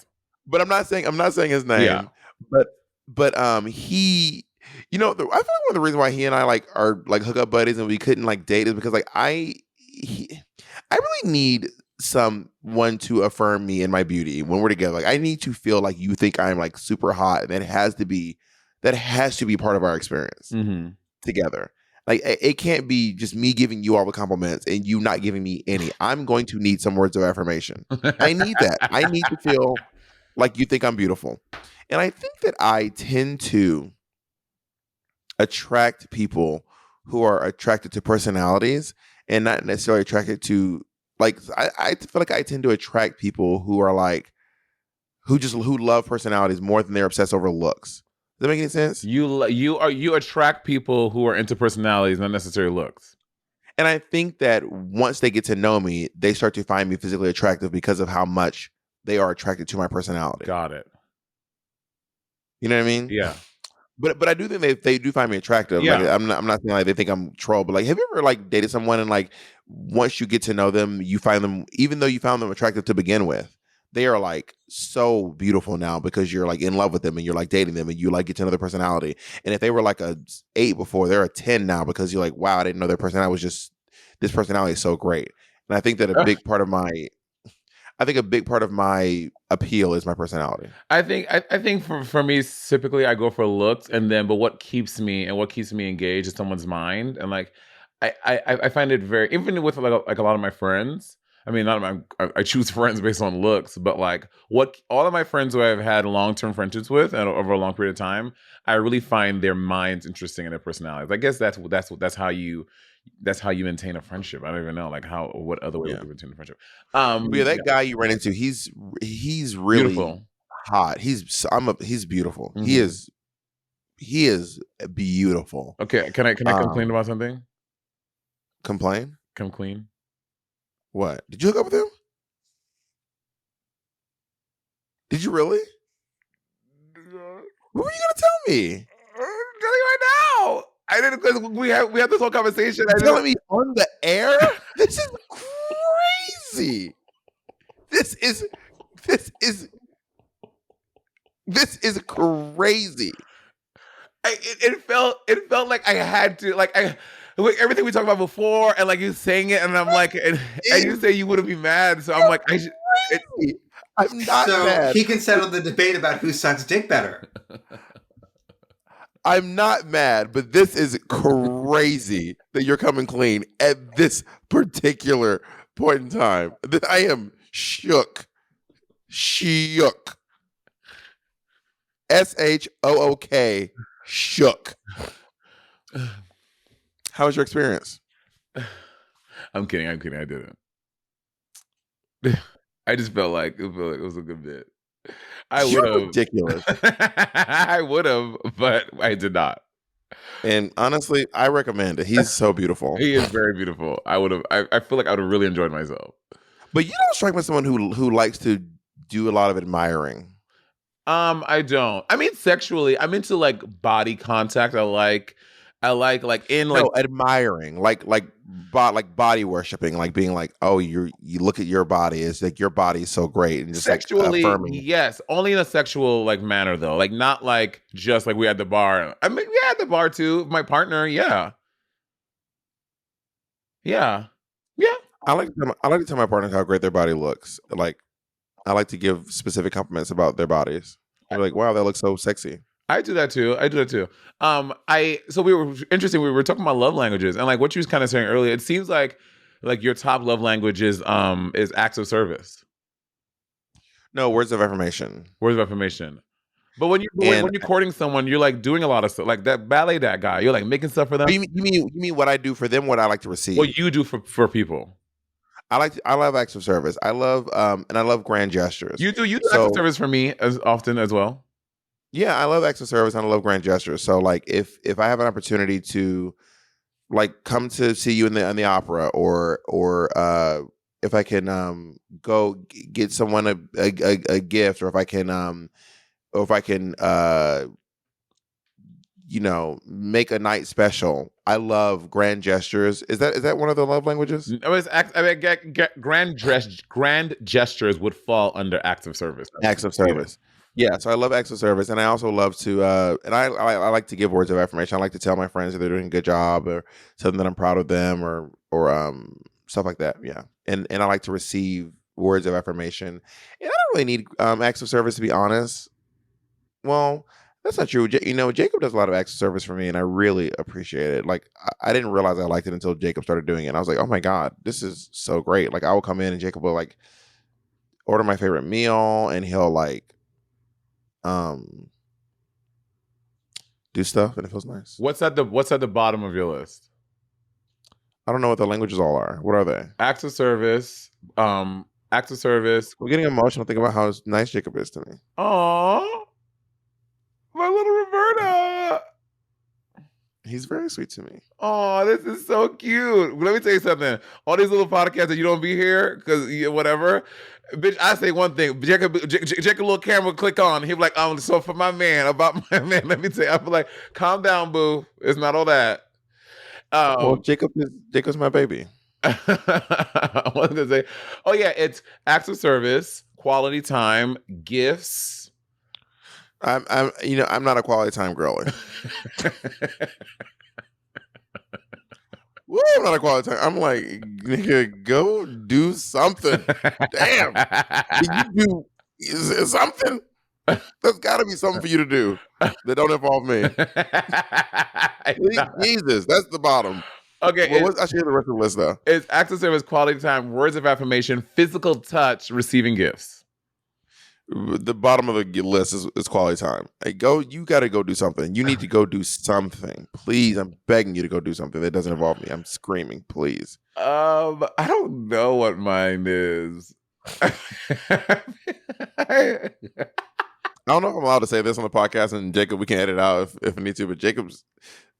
But I'm not saying his name. Yeah. But he, I feel like one of the reasons why he and I like are like hookup buddies and we couldn't like date is because like I really need someone to affirm me and my beauty when we're together. Like I need to feel like you think I'm like super hot. That has to be part of our experience together. Like it can't be just me giving you all the compliments and you not giving me any. I'm going to need some words of affirmation. I need that. I need to feel like you think I'm beautiful. And I think that I tend to attract people who are attracted to personalities and not necessarily attracted to like I feel like I tend to attract people who are like who love personalities more than they're obsessed over looks. Does that make any sense? You attract people who are into personalities, not necessarily looks. And I think that once they get to know me, they start to find me physically attractive because of how much they are attracted to my personality. Got it. You know what I mean? Yeah. But I do think they do find me attractive. Yeah. Like I'm not saying like they think I'm troll, but like have you ever like dated someone and like once you get to know them, you find them, even though you found them attractive to begin with, they are like so beautiful now because you're like in love with them and you're like dating them and you like get to know their personality. And if they were like a 8 before, they're a 10 now because you're like, wow, I didn't know their personality was just this personality is so great. And I think that a big part of my appeal is my personality. I think for me, typically I go for looks, but what keeps me engaged is someone's mind, and like I find it very, even with like a lot of my friends. I mean, I choose friends based on looks, but like all of my friends who I've had long-term friendships with and over a long period of time, I really find their minds interesting and their personalities. I guess that's how you maintain a friendship. I don't even know what other way would you maintain a friendship. That guy you ran into, he's really beautiful. Hot. He's beautiful. Mm-hmm. He is beautiful. Okay, can I complain about something? Complain? Come clean. What? Did you hook up with him? Did you really? What were you gonna tell me? I'm telling you right now. I didn't, because we had this whole conversation. You're telling me on the air? This is crazy. This is crazy. It felt like I had to, like everything we talked about before, and like you saying it, and I'm like, and you say you wouldn't be mad, so I'm like, I'm not so mad. He can settle the debate about who sucks dick better. I'm not mad, but this is crazy that you're coming clean at this particular point in time. I am shook. Shook. SHOOK. Shook. How was your experience? I'm kidding. I didn't. I just felt like it was a good bit. I would You're have. ridiculous. I would have, but I did not. And honestly, I recommend it. He's so beautiful. He is very beautiful. I would have. I feel like I would have really enjoyed myself. But you don't strike me as someone who likes to do a lot of admiring. I don't. I mean, sexually, I'm into like body contact. I like in like No, admiring, like body worshiping, like being like, oh, you look at your body, it's like your body is so great, and just sexually, like affirming. yes, only in a sexual like manner though, like not like just like we at the bar. I mean, yeah, at the bar too. My partner, yeah. I like to tell my partners how great their body looks. Like, I like to give specific compliments about their bodies. They're like, wow, that looks so sexy. I do that too. So we were interesting. We were talking about love languages, and like what you was kind of saying earlier. It seems like your top love language is acts of service, No, words of affirmation. words of affirmation. But when you're courting someone, you're like doing a lot of stuff, like that ballet that guy. You're like making stuff for them. You mean what I do for them? What I like to receive? What you do for people. I love acts of service. I love and I love grand gestures. You do acts of service for me as often as well. Yeah, I love acts of service and I love grand gestures. So like if I have an opportunity to like come to see you in the opera or if I can go get someone a gift or if I can make a night special. I love grand gestures. Is that one of the love languages? Grand gestures would fall under acts of service. Acts of service. Yeah, so I love acts of service, and I also love to, and I like to give words of affirmation. I like to tell my friends that they're doing a good job, or tell them that I'm proud of them, or stuff like that. Yeah, and I like to receive words of affirmation. And I don't really need acts of service, to be honest. Well, that's not true. Jacob does a lot of acts of service for me, and I really appreciate it. Like, I didn't realize I liked it until Jacob started doing it. And I was like, oh my God, this is so great. Like, I will come in and Jacob will like order my favorite meal, and he'll like do stuff, and it feels nice. What's at the bottom of your list? I don't know what the languages all are. What are they? Acts of service. Acts of service. We're getting emotional thinking about how nice Jacob is to me. Aww. My little Roberta. He's very sweet to me. Oh, this is so cute. Let me tell you something. All these little podcasts that you don't be here because whatever. Bitch, I say one thing. Jacob little camera click on. He'll be like, so for my man, about my man, let me tell you. I'll be like, calm down, boo. It's not all that. Well, Jacob's my baby. I was gonna say, oh yeah, it's acts of service, quality time, gifts. I'm not a quality time girly. Woo, I'm not a quality time. I'm like, nigga, go do something. Damn. Can you do something? There's got to be something for you to do that don't involve me. Jesus, that's the bottom. Okay. Well, I should hear the rest of the list, though. It's acts of service, quality time, words of affirmation, physical touch, receiving gifts. The bottom of the list is quality time. Hey, you got to go do something. You need to go do something. Please, I'm begging you to go do something that doesn't involve me. I'm screaming, please. I don't know what mine is. I don't know if I'm allowed to say this on the podcast, and Jacob, we can edit out if we need to, but Jacob's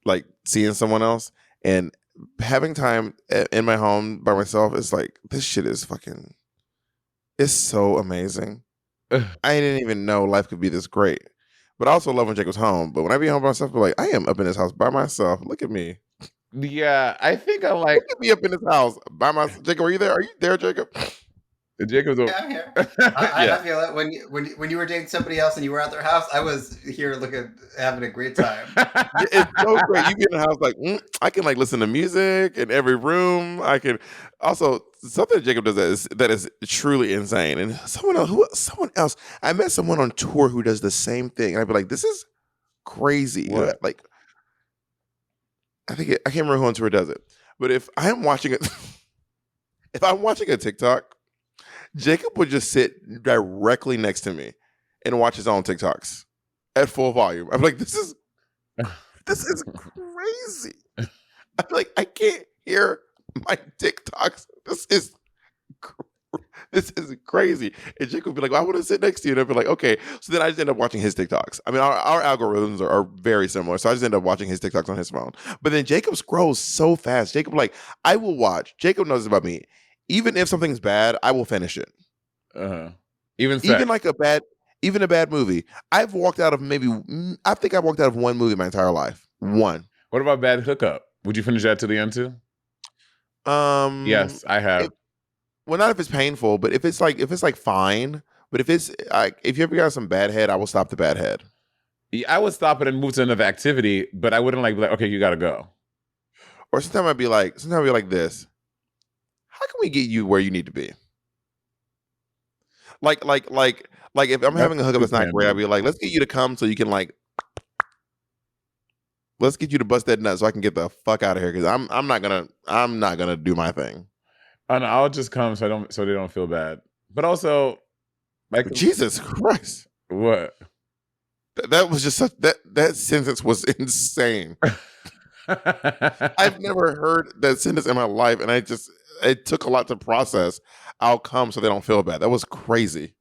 like seeing someone else and having time in my home by myself is like, this shit is fucking, it's so amazing. I didn't even know life could be this great. But I also love when Jacob's home. But when I be home by myself, I'm like, I am up in this house by myself. Look at me. Yeah, I think I like. Look at me up in this house by myself. Jacob, are you there? Are you there, Jacob? Jacob's Yeah, I'm here. I feel that when you were dating somebody else and you were at their house, I was here having a great time. It's so great. You get in the house like, I can like listen to music in every room. I can also something that Jacob does that is truly insane. And someone else, I met someone on tour who does the same thing, and I'd be like, this is crazy. What? Like, I can't remember who on tour does it, but if I'm watching it, if I'm watching a TikTok, Jacob would just sit directly next to me and watch his own TikToks at full volume. I'm like, this is crazy. I'm like, I can't hear my TikToks. This is crazy. And Jacob would be like, well, I want to sit next to you. And I'd be like, okay. So then I just end up watching his TikToks. I mean, our algorithms are very similar. So I just end up watching his TikToks on his phone. But then Jacob scrolls so fast. Jacob, like, I will watch. Jacob knows this about me. Even if something's bad, I will finish it. Even like a bad movie. I think I've walked out of one movie my entire life. One. What about Bad Hookup? Would you finish that to the end too? Yes, I have. Well, not if it's painful, but if it's like fine. But if it's like, if you ever got some bad head, I will stop the bad head. Yeah, I would stop it and move to another activity, but I wouldn't be like, okay, you gotta go. Or sometimes I'd be like this. How can we get you where you need to be? Like if I'm having a hookup that's not great, I'd be like, let's get you to come so you can let's get you to bust that nut so I can get the fuck out of here because I'm not gonna do my thing. And I'll just come so they don't feel bad. But also, like, Jesus Christ, what? That was just that sentence was insane. I've never heard that sentence in my life, and it took a lot to process. I'll come so they don't feel bad. That was crazy.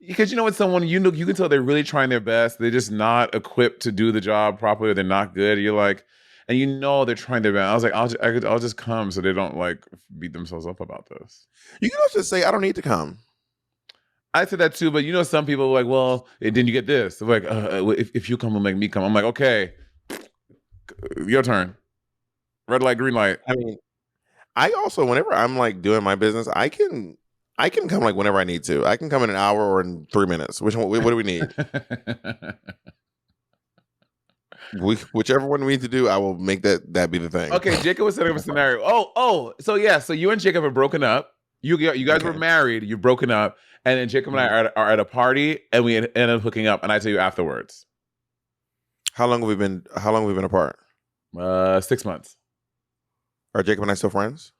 Because you know what, someone you can tell they're really trying their best. They're just not equipped to do the job properly. Or they're not good. You're like, and you know they're trying their best. I was like, I'll just come so they don't like beat themselves up about this. You can also say, I don't need to come. I said that too, but you know, some people are like, well, then you get this. They're like, if you come, will make me come. I'm like, okay, your turn. Red light, green light. I mean, I also, whenever I'm like doing my business, I can come like whenever I need to. I can come in an hour or in 3 minutes. What do we need? Whichever one we need to do, I will make that be the thing. Okay, Jacob was setting up a scenario. So you and Jacob have broken up. You guys were married. You've broken up, and then Jacob and I are at a party, and we end up hooking up. And I tell you afterwards. How long have we been apart? 6 months. Are Jacob and I still friends?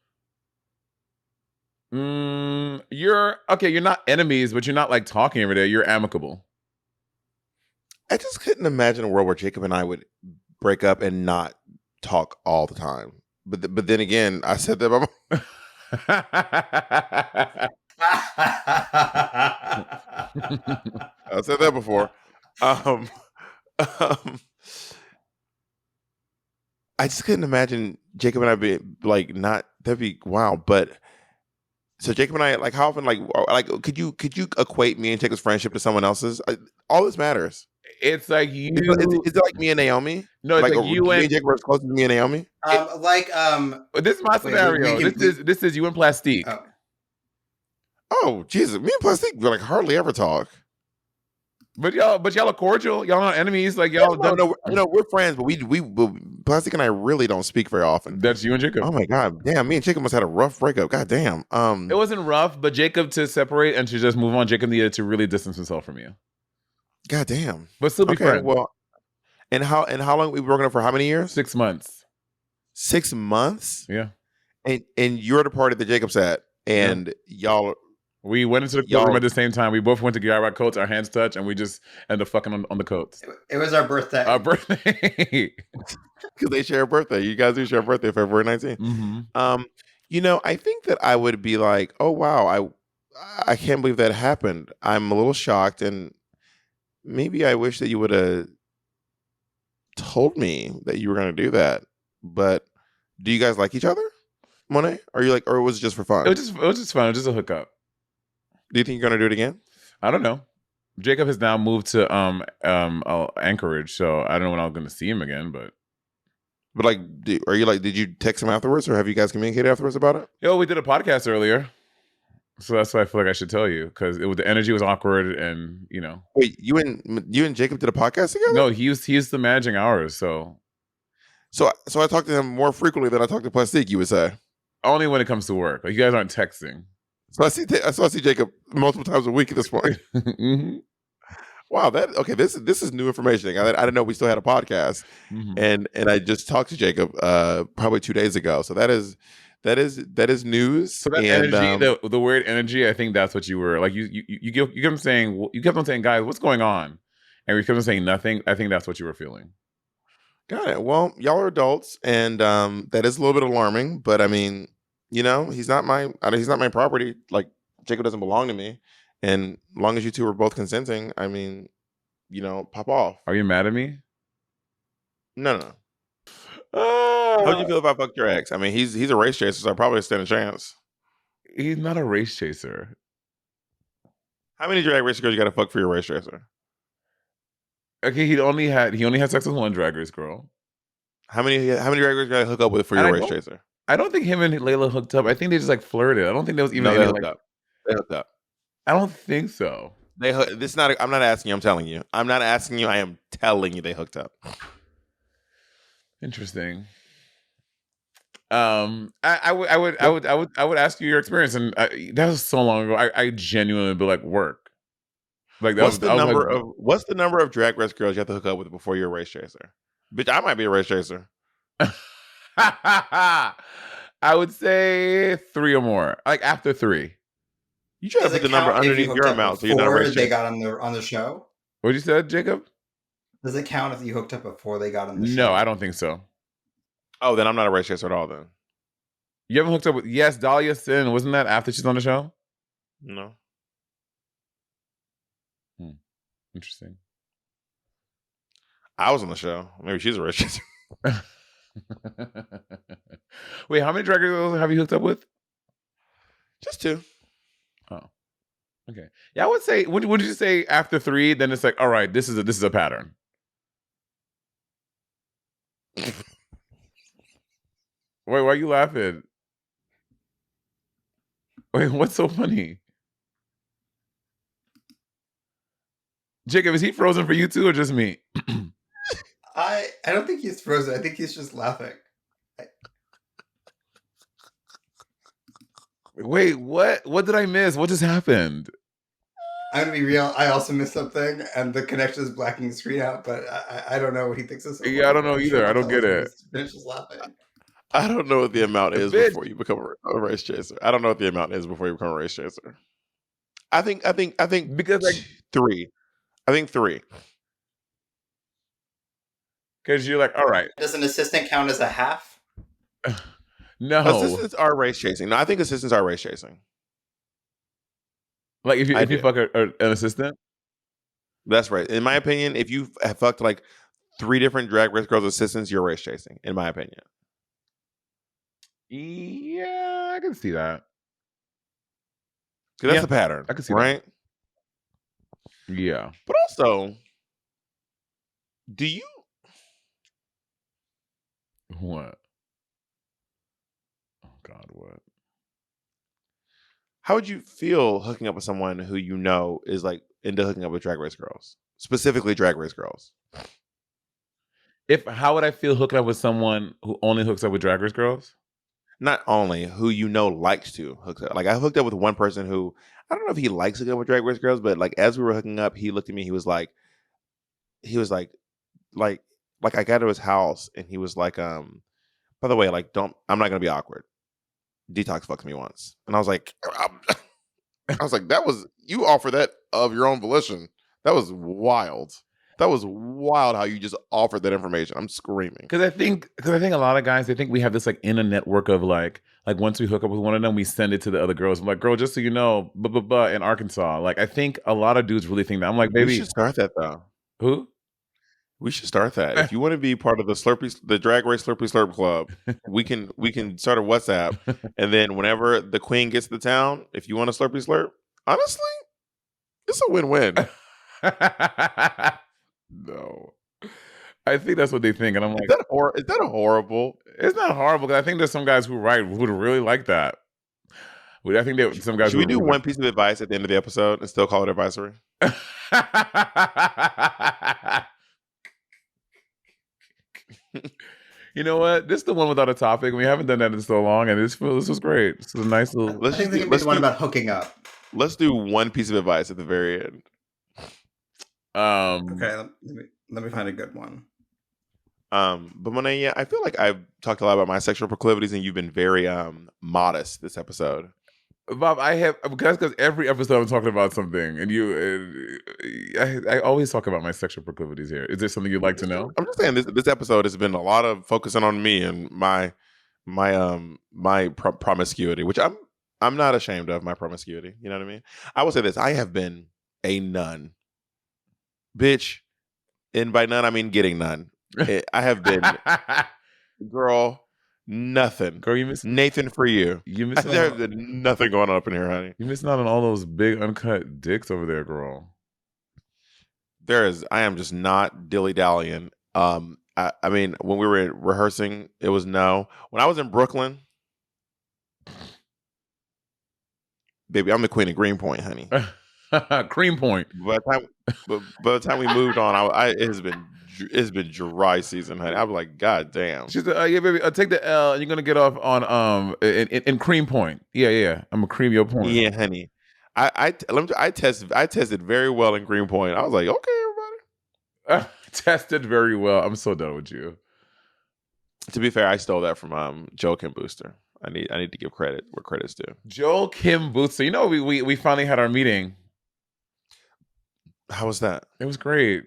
You're not enemies, but you're not like talking every day. You're amicable. I just couldn't imagine a world where Jacob and I would break up and not talk all the time. But then again, I said that about I said that before. I just couldn't imagine Jacob and I be like not. That'd be wow. But so Jacob and I, like, how often, like could you equate me and Jacob's friendship to someone else's? All this matters. It's like you. Is it like me and Naomi? No, it's like you and Jacob are as close as me and Naomi. This is my scenario. This is you and Plastique. Oh Jesus, me and Plastique we like hardly ever talk. But y'all are cordial. Y'all not enemies. Like y'all. No, we're friends, but we Plastic and I really don't speak very often. That's you and Jacob. Oh my God, damn! Me and Jacob must have had a rough breakup. God damn. It wasn't rough, but Jacob to separate and to just move on. Jacob needed to really distance himself from you. God damn. But still be friends. Well, and how long we broken up for? How many years? 6 months. 6 months. Yeah. And you're the party that Jacob's at, and y'all. We went into the courtroom at the same time. We both went to get our coats, our hands touched, and we just ended up fucking on the coats. It was our birthday. Our birthday. Because they share a birthday. You guys do share a birthday, February 19th. Mm-hmm. I think that I would be like, oh, wow, I can't believe that happened. I'm a little shocked, and maybe I wish that you would have told me that you were going to do that. But do you guys like each other, Monet? Are you like, or was it just for fun? It was just fun. It was just a hookup. Do you think you're going to do it again? I don't know. Jacob has now moved to Anchorage, so I don't know when I'm going to see him again. But like, did you text him afterwards, or have you guys communicated afterwards about it? Yo, we did a podcast earlier, so that's why I feel like I should tell you because the energy was awkward, and you know. Wait, you and Jacob did a podcast together? No, he's the managing hours, so I talk to him more frequently than I talk to Plastique. You would say only when it comes to work. Like you guys aren't texting. So I see Jacob multiple times a week at this point. Mm-hmm. Wow, this is new information. I didn't know we still had a podcast, and I just talked to Jacob probably 2 days ago. So that is news. So that and energy, the word energy, I think that's what you were like. You kept on saying, guys, what's going on? And we kept on saying nothing. I think that's what you were feeling. Got it. Well, y'all are adults, and that is a little bit alarming. But I mean, he's not my property. Like, Jacob doesn't belong to me, and as long as you two are both consenting, I mean, pop off. Are you mad at me? No. How'd you feel if I fucked your ex? I mean, he's a race chaser, so I probably stand a chance. He's not a race chaser. How many drag race girls you got to fuck for your race chaser? Okay, he only had sex with one drag race girl. How many drag race girls you got to hook up with for your race chaser? I don't think him and Layla hooked up. I think they just like flirted. I don't think there was even they hooked up. They hooked up. I don't think so. I'm not asking you. I'm telling you. I'm not asking you. I am telling you they hooked up. Interesting. I would ask you your experience, and that was so long ago. I genuinely would be like, work. Like, what's the number of drag race girls you have to hook up with before you're a race chaser? Bitch, I might be a race chaser. I would say 3 or more. Like after 3. You try to put the number underneath your amount, so you're not a race chaser. They got on the show. What'd you say, Jacob? Does it count if you hooked up before they got on the show? No, I don't think so. Oh, then I'm not a race chaser at all. Then you haven't hooked up with Dahlia Sin? Wasn't that after she's on the show? No. Interesting. I was on the show. Maybe she's a race chaser. Wait, how many drag girls have you hooked up with? Just 2. Oh, okay. Yeah, I would say. Would you say after 3? Then it's like, all right, this is a pattern. Wait, why are you laughing? Wait, what's so funny? Jacob, is he frozen for you too, or just me? I don't think he's frozen. I think he's just laughing. Wait, what? What did I miss? What just happened? I'm gonna be real. I also missed something, and the connection is blacking the screen out. But I don't know what he thinks is. So yeah, I don't know either. I don't get it. Finishes laughing. I don't know what the amount is before you become a race chaser. I don't know what the amount is before you become a race chaser. I think because like 3. I think 3. Because you're like, all right. Does an assistant count as a half? No. Assistants are race chasing. No, I think assistants are race chasing. Like if you fuck an assistant? That's right. In my opinion, if you have fucked like 3 different drag race girls assistants, you're race chasing, in my opinion. Yeah, I can see that. Because that's the pattern. I can see right? That. Yeah. But also, do you... What? Oh, God, what? How would you feel hooking up with someone who you know is like into hooking up with drag race girls? Specifically drag race girls. How would I feel hooking up with someone who only hooks up with drag race girls? Not only who you know likes to hook up. Like I hooked up with one person who, I don't know if he likes hooking up with drag race girls, but like as we were hooking up, he looked at me, he was like I got to his house and he was like, by the way, like I'm not gonna be awkward. Detox fucked me once. And I was like, that was, you offer that of your own volition. That was wild. That was wild how you just offered that information. I'm screaming. Because I think a lot of guys, they think we have this like inner network of like once we hook up with one of them, we send it to the other girls. I'm like, girl, just so you know, in Arkansas. Like I think a lot of dudes really think that. I'm like, baby. We should start that though. Who? We should start that. If you want to be part of the Drag Race Slurpy Slurp Club, we can start a WhatsApp, and then whenever the queen gets to town, if you want a Slurpy Slurp, honestly, it's a win-win. No, I think that's what they think, and I'm like, is that horrible? It's not horrible because I think there's some guys who would really like that. I think some guys. Should we do one piece of advice at the end of the episode and still call it advisory? You know what? This is the one without a topic. We haven't done that in so long, and this was great. This is a nice little. I think let's do one about hooking up. Let's do one piece of advice at the very end. Okay, let me find a good one. But Monet, yeah, I feel like I've talked a lot about my sexual proclivities, and you've been very modest this episode. Bob, I have because every episode I'm talking about something, and I always talk about my sexual proclivities here. Is there something you'd like to know? I'm just saying this episode has been a lot of focusing on me and my promiscuity, which I'm not ashamed of my promiscuity. You know what I mean? I will say this: I have been a nun, bitch, and by nun I mean getting none. I have been, girl. Nothing. Girl, you miss Nathan for you. You missing There's nothing going on up in here, honey. You missing out on all those big uncut dicks over there, girl. I am just not dilly-dallying. I mean, when we were rehearsing, it was no. When I was in Brooklyn, baby, I'm the queen of Greenpoint, honey. Cream Point. By the time we moved on, it's been dry season, honey. I was like, God damn. She said, "Yeah, baby, take the L, and you're gonna get off on in Cream Point. Yeah, I'm gonna cream your point. Yeah, honey. I tested very well in Greenpoint. I was like, okay, everybody. Tested very well. I'm so done with you. To be fair, I stole that from Joe Kim Booster. I need to give credit where credit's due. Joel Kim Booster. You know, we finally had our meeting. How was that? It was great.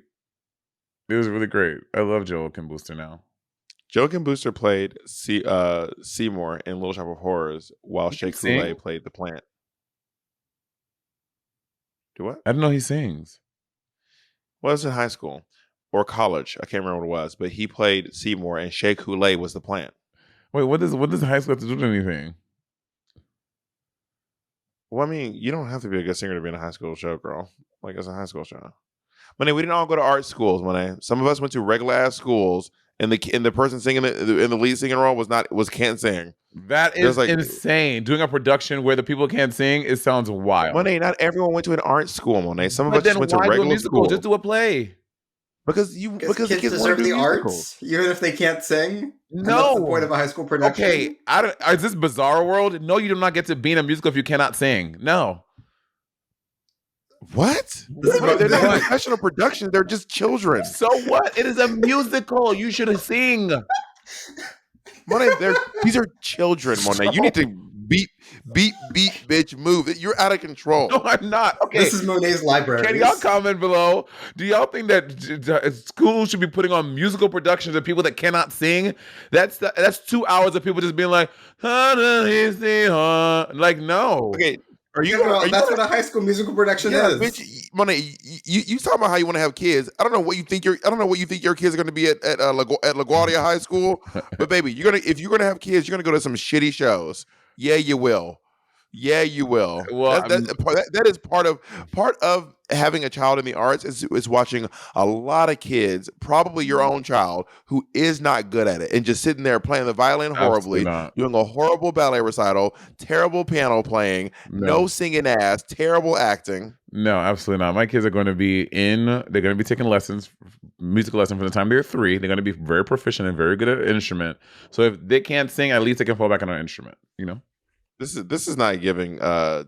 It was really great. I love Joel Kim Booster now. Joel Kim Booster played Seymour in Little Shop of Horrors while Shea Coulee played the plant. Do what? I don't know he sings. Well, it was in high school or college. I can't remember what it was, but he played Seymour and Shea Coulee was the plant. Wait, what does high school have to do with anything? Well, I mean, you don't have to be a good singer to be in a high school show, girl. Like, it's a high school show. Monet, we didn't all go to art schools, Monet. Some of us went to regular ass schools, and the person singing in the lead singing role can't sing. That is insane. Doing a production where the people can't sing, it sounds wild. Monet, not everyone went to an art school, Monet. Some of us just went to regular school. Just do a play. Because kids deserve the arts, even if they can't sing. No, that's the point of a high school production. Okay, is this Bizarre World? No, you do not get to be in a musical if you cannot sing. No. What? They're not professional productions. They're just children. So what? It is a musical. You should sing. Monet, these are children, Monet. You need to beat, bitch, move. You're out of control. No, I'm not. Okay. This is Monet's library. Can y'all comment below? Do y'all think that schools should be putting on musical productions of people that cannot sing? That's 2 hours of people just being like, like, no. Okay. That's what a high school musical production is. Bitch, Monet, you talking about how you want to have kids. I don't know what you think your kids are going to be at LaGuardia High School. But baby, if you're gonna have kids, you're gonna go to some shitty shows. Yeah, you will. Yeah, you will. Well, that is part of having a child in the arts is watching a lot of kids, probably your own child, who is not good at it, and just sitting there playing the violin horribly, doing a horrible ballet recital, terrible piano playing, no singing ass, terrible acting. No, absolutely not. My kids are going to be they're going to be taking musical lessons from the time they're 3. They're going to be very proficient and very good at an instrument. So if they can't sing, at least they can fall back on an instrument, you know? This is not giving the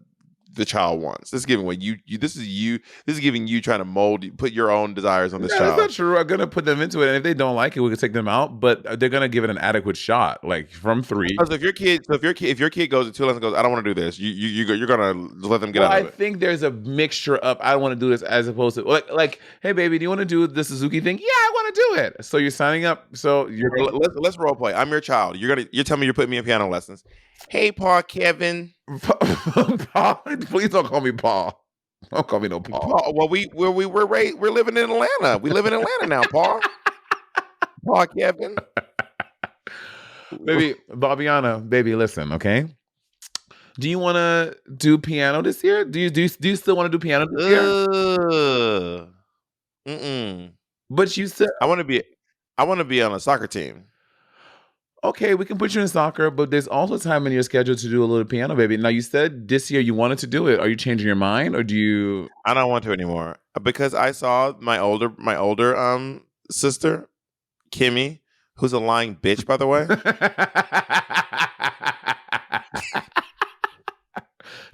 child wants. This is giving what this is giving you trying to put your own desires on this child. That's not true. I'm gonna put them into it, and if they don't like it, we can take them out. But they're gonna give it an adequate shot, like from 3. So if your kid goes to 2 lessons and goes, I don't want to do this, you're gonna let them get out of it. I think there's a mixture of I want to do this as opposed to like, hey baby, do you want to do the Suzuki thing? Yeah, I want to do it. So you're signing up. So let's role play. I'm your child. You're telling me you're putting me in piano lessons. Hey, Paul, Kevin. Paul, please don't call me Paul. Don't call me no Paul. Well, we're living in Atlanta. We live in Atlanta now, Paul. Paul, Kevin. Baby, Bobbiana, baby, listen, okay? Do you want to do piano this year? Do you still want to do piano this year? But you said I want to be on a soccer team. Okay, we can put you in soccer, but there's also time in your schedule to do a little piano, baby. Now, you said this year you wanted to do it. Are you changing your mind, or do you? I don't want to anymore because I saw my older sister, Kimmy, who's a lying bitch, by the way.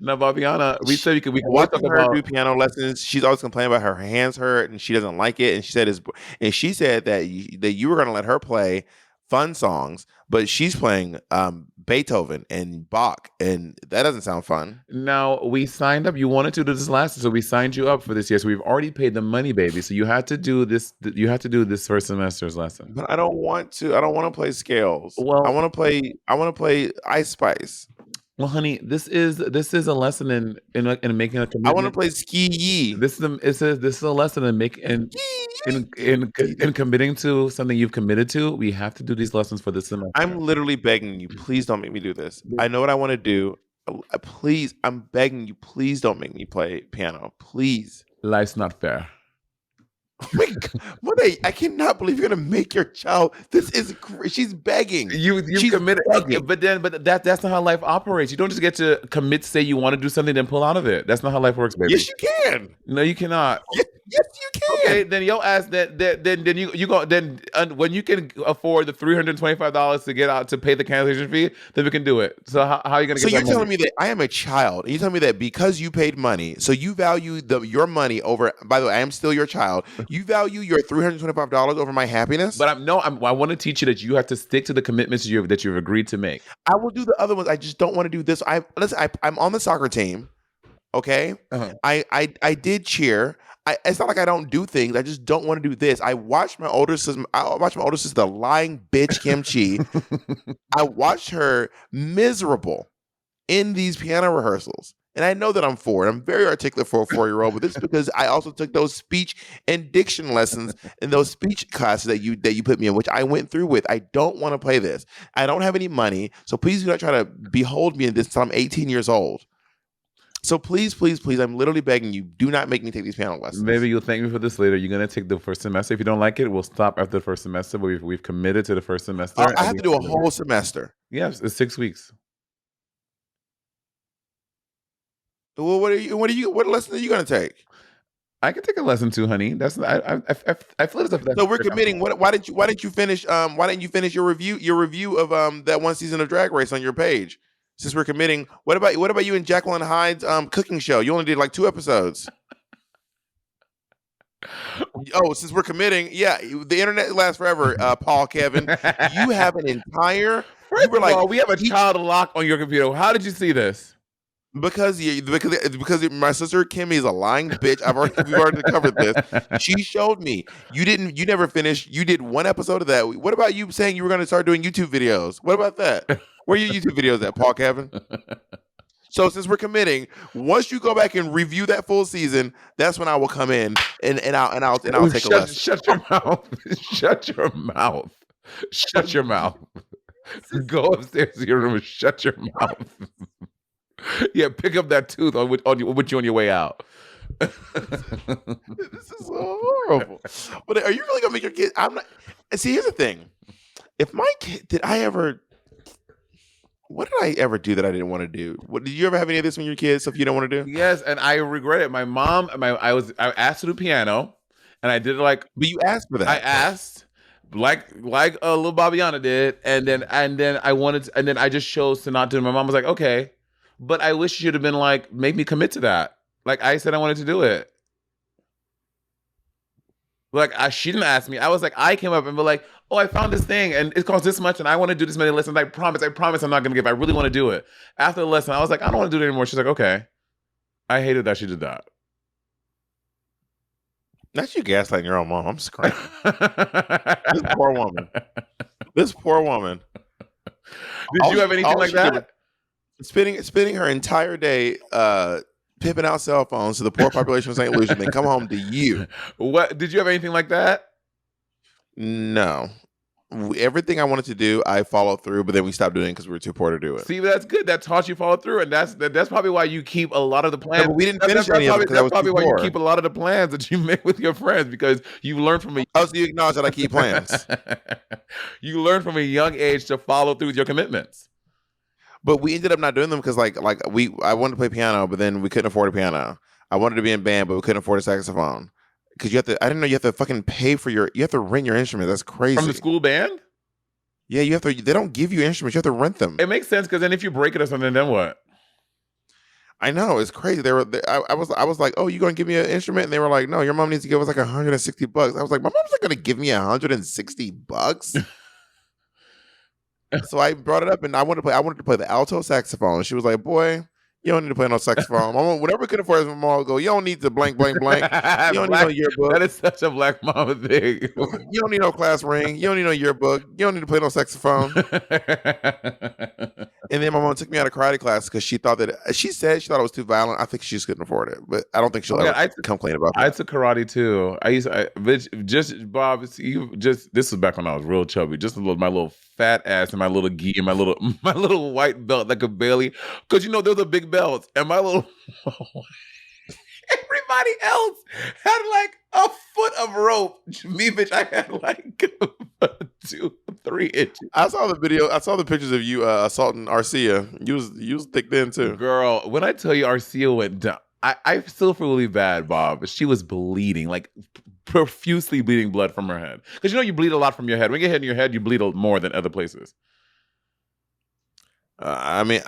Now, Babiana, we said we could always talk Watching her about. do piano lessons, she's always complaining about her hands hurt and she doesn't like it. And she said that you were going to let her play fun songs, but she's playing Beethoven and Bach, and that doesn't sound fun. Now, we signed up. You wanted to do this last year, so we signed you up for this year. So we've already paid the money, baby. So you had to do this. You had to do this first semester's lesson. But I don't want to. I don't want to play scales. Well, I want to play Ice Spice. Well, honey, this is a lesson in making a commitment. I want to play Ski Yee. This is a lesson in in committing to something you've committed to. We have to do these lessons for this semester. I'm literally begging you, please don't make me do this. I know what I want to do. Please, I'm begging you, please don't make me play piano. Please. Life's not fair. Monet, I cannot believe you're gonna make your child. This is she's begging. She's committed, begging. But that's not how life operates. You don't just get to commit to say you want to do something, then pull out of it. That's not how life works, baby. Yes, you can. No, you cannot. Yes, you can. Okay, then your ass then you go then when you can afford the $325 to get out to pay the cancellation fee, then we can do it. So how are you gonna? So get you're that money? telling me that I am a child, and you tell me that because you paid money, so you value your money over. By the way, I am still your child. You value your $325 over my happiness. But I want to teach you that you have to stick to the commitments that you've agreed to make. I will do the other ones. I just don't want to do this. I'm on the soccer team. Okay, I did cheer. It's not like I don't do things. I just don't want to do this. I watched my older sister, the lying bitch Kim Chi. I watched her miserable in these piano rehearsals. And I know that I'm 4. I'm very articulate for a 4-year-old, but this is because I also took those speech and diction lessons and those speech classes that you put me in, which I went through with. I don't want to play this. I don't have any money, so please do not try to behold me in this until I'm 18 years old. So please, please, please, I'm literally begging you, do not make me take these piano lessons. Maybe you'll thank me for this later. You're going to take the first semester. If you don't like it, we'll stop after the first semester, but we've committed to the first semester. I have to do a whole semester. Yes, it's 6 weeks. Well, what lesson are you going to take? I can take a lesson too, honey. That's I feel as if that's so we're committing. Why didn't you finish your review of that one season of Drag Race on your page? Since we're committing, what about you and Jacqueline Hyde's cooking show? You only did like 2 episodes. Oh, since we're committing, yeah, the internet lasts forever. Paul, Kevin, you have an entire. First of all, we have a child lock on your computer. How did you see this? Because my sister Kimmy is a lying bitch. We've already covered this. She showed me. You never finished. You did 1 episode of that. What about you saying you were going to start doing YouTube videos? What about that? Where are your YouTube videos at, Paul Kevin? So since we're committing, once you go back and review that full season, that's when I will come in and I'll take a lesson. Shut your mouth. Shut your mouth. Shut your mouth. Go upstairs to your room and shut your mouth. Yeah, pick up that tooth with you on your way out. This is so horrible. But are you really gonna make your kid? I'm not. And see, here's the thing. If my kid, what did I ever do that I didn't want to do? Did you ever have any of this when you were kids? Stuff you don't want to do? Yes, and I regret it. My mom, I asked to do piano, and I did like. But you asked for that. I asked, like little Babiana did, and then I just chose to not do it. My mom was like, okay. But I wish you should have been like, make me commit to that. Like I said, I wanted to do it. Like she didn't ask me. I was like, I came up and be like, oh, I found this thing and it costs this much and I want to do this many lessons. I promise I'm not going to give. I really want to do it. After the lesson, I was like, I don't want to do it anymore. She's like, okay. I hated that she did that. Not you gaslighting your own mom. I'm screaming. This poor woman. Did you have anything like that? Spending her entire day pimping out cell phones to the poor population of St. Lucia, then come home to you. What did you have anything like that? No. Everything I wanted to do, I followed through, but then we stopped doing it because we were too poor to do it. See, that's good. That taught you follow through, and that's probably why you keep a lot of the plans. No, but we didn't finish any of it because I was too poor. That's probably why you keep a lot of the plans that you make with your friends because you learn from a. Oh, so you acknowledge that I keep plans. You learn from a young age to follow through with your commitments. But we ended up not doing them because I wanted to play piano, but then we couldn't afford a piano. I wanted to be in band, but we couldn't afford a saxophone. Because I didn't know you have to fucking pay for you have to rent your instrument. That's crazy. From the school band? Yeah, they don't give you instruments. You have to rent them. It makes sense because then if you break it or something, then what? I know, it's crazy. I was like, "Oh, you gonna give me an instrument?" And they were like, "No, your mom needs to give us like $160." I was like, "My mom's not gonna give me $160." So I brought it up, and I wanted to play the alto saxophone. And she was like, "Boy, you don't need to play no saxophone. Mama, whatever we could afford is my mom would go, you don't need to blank, blank, blank. You don't need no Black, yearbook. that is such a black mama thing. You don't need no class ring. You don't need no yearbook. You don't need to play no saxophone." And then my mom took me out of karate class because she thought she thought it was too violent. I think she just couldn't afford it, but I don't think she'll Oh, yeah, ever complain about I that. took karate too. Just Bob, this was back when I was real chubby. Just my little fat ass and my little gi and my little white belt that could barely, because those are big belts, and my little everybody else had like a foot of rope. Me, bitch, I had like 2-3 inches. I saw the video. I saw the pictures of you assaulting Arcia. You was thick then too. Girl, when I tell you Arcia went down, I still feel really bad, Bob. She was bleeding, like profusely bleeding blood from her head. Because you bleed a lot from your head. When you get hit in your head, you bleed more than other places. I mean,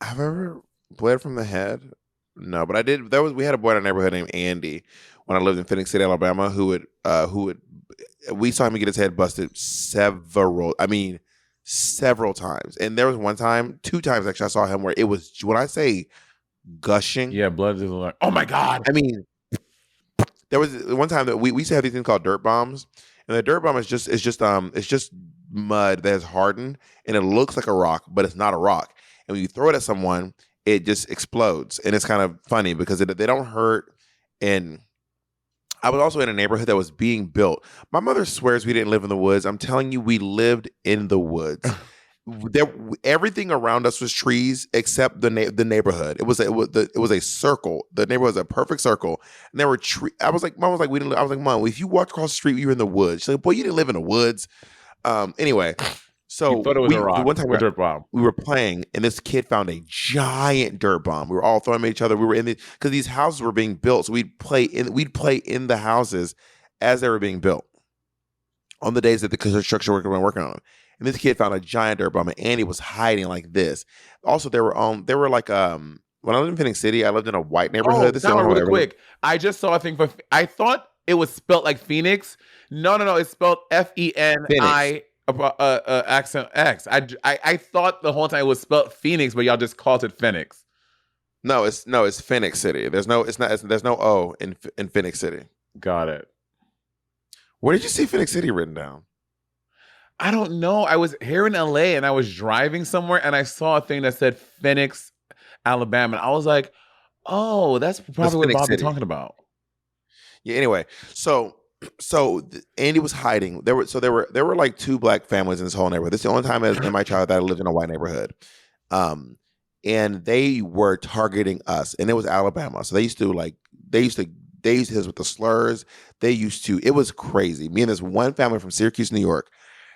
have I ever bled from the head? No, but I did. We had a boy in our neighborhood named Andy when I lived in Phoenix City, Alabama, who would we saw him get his head busted several times. And there was one time, 2 times actually, I saw him where it was, when I say gushing. Yeah, blood is like, oh my God. I mean, there was one time that we used to have these things called dirt bombs. And the dirt bomb is just mud that has hardened and it looks like a rock, but it's not a rock. And when you throw it at someone, it just explodes. And it's kind of funny because they don't hurt. And I was also in a neighborhood that was being built. My mother swears we didn't live in the woods. I'm telling you, we lived in the woods. Everything around us was trees except the neighborhood. It was a circle. The neighborhood was a perfect circle, and there were trees. Mom was like, we didn't. I was like, Mom, if you walked across the street, you were in the woods. She's like, boy, you didn't live in the woods. Anyway, so you thought it was a rock. One time a dirt bomb. We were playing, and this kid found a giant dirt bomb. We were all throwing them at each other. We were because these houses were being built, so we'd play in the houses as they were being built on the days that the construction workers were working on them. And this kid found a giant dirt bomb, and Andy was hiding like this. Also, there were like when I lived in Phoenix City, I lived in a white neighborhood. This is really quick. I just saw a thing I thought it was spelled like Phoenix. No, it's spelled FENI. Accent X. I thought the whole time it was spelled Phoenix, but y'all just called it Phoenix. No, it's Phoenix City. There's no O in Phoenix City. Got it. Where did you see Phoenix City written down? I don't know. I was here in LA and I was driving somewhere and I saw a thing that said Phoenix, Alabama. And I was like, oh, that's probably what Bob was talking about. Yeah. Anyway, so Andy was hiding. There were like 2 black families in this whole neighborhood. This is the only time in my childhood that I lived in a white neighborhood. And they were targeting us, and it was Alabama. So they used to hit us with the slurs. It was crazy. Me and this one family from Syracuse, New York.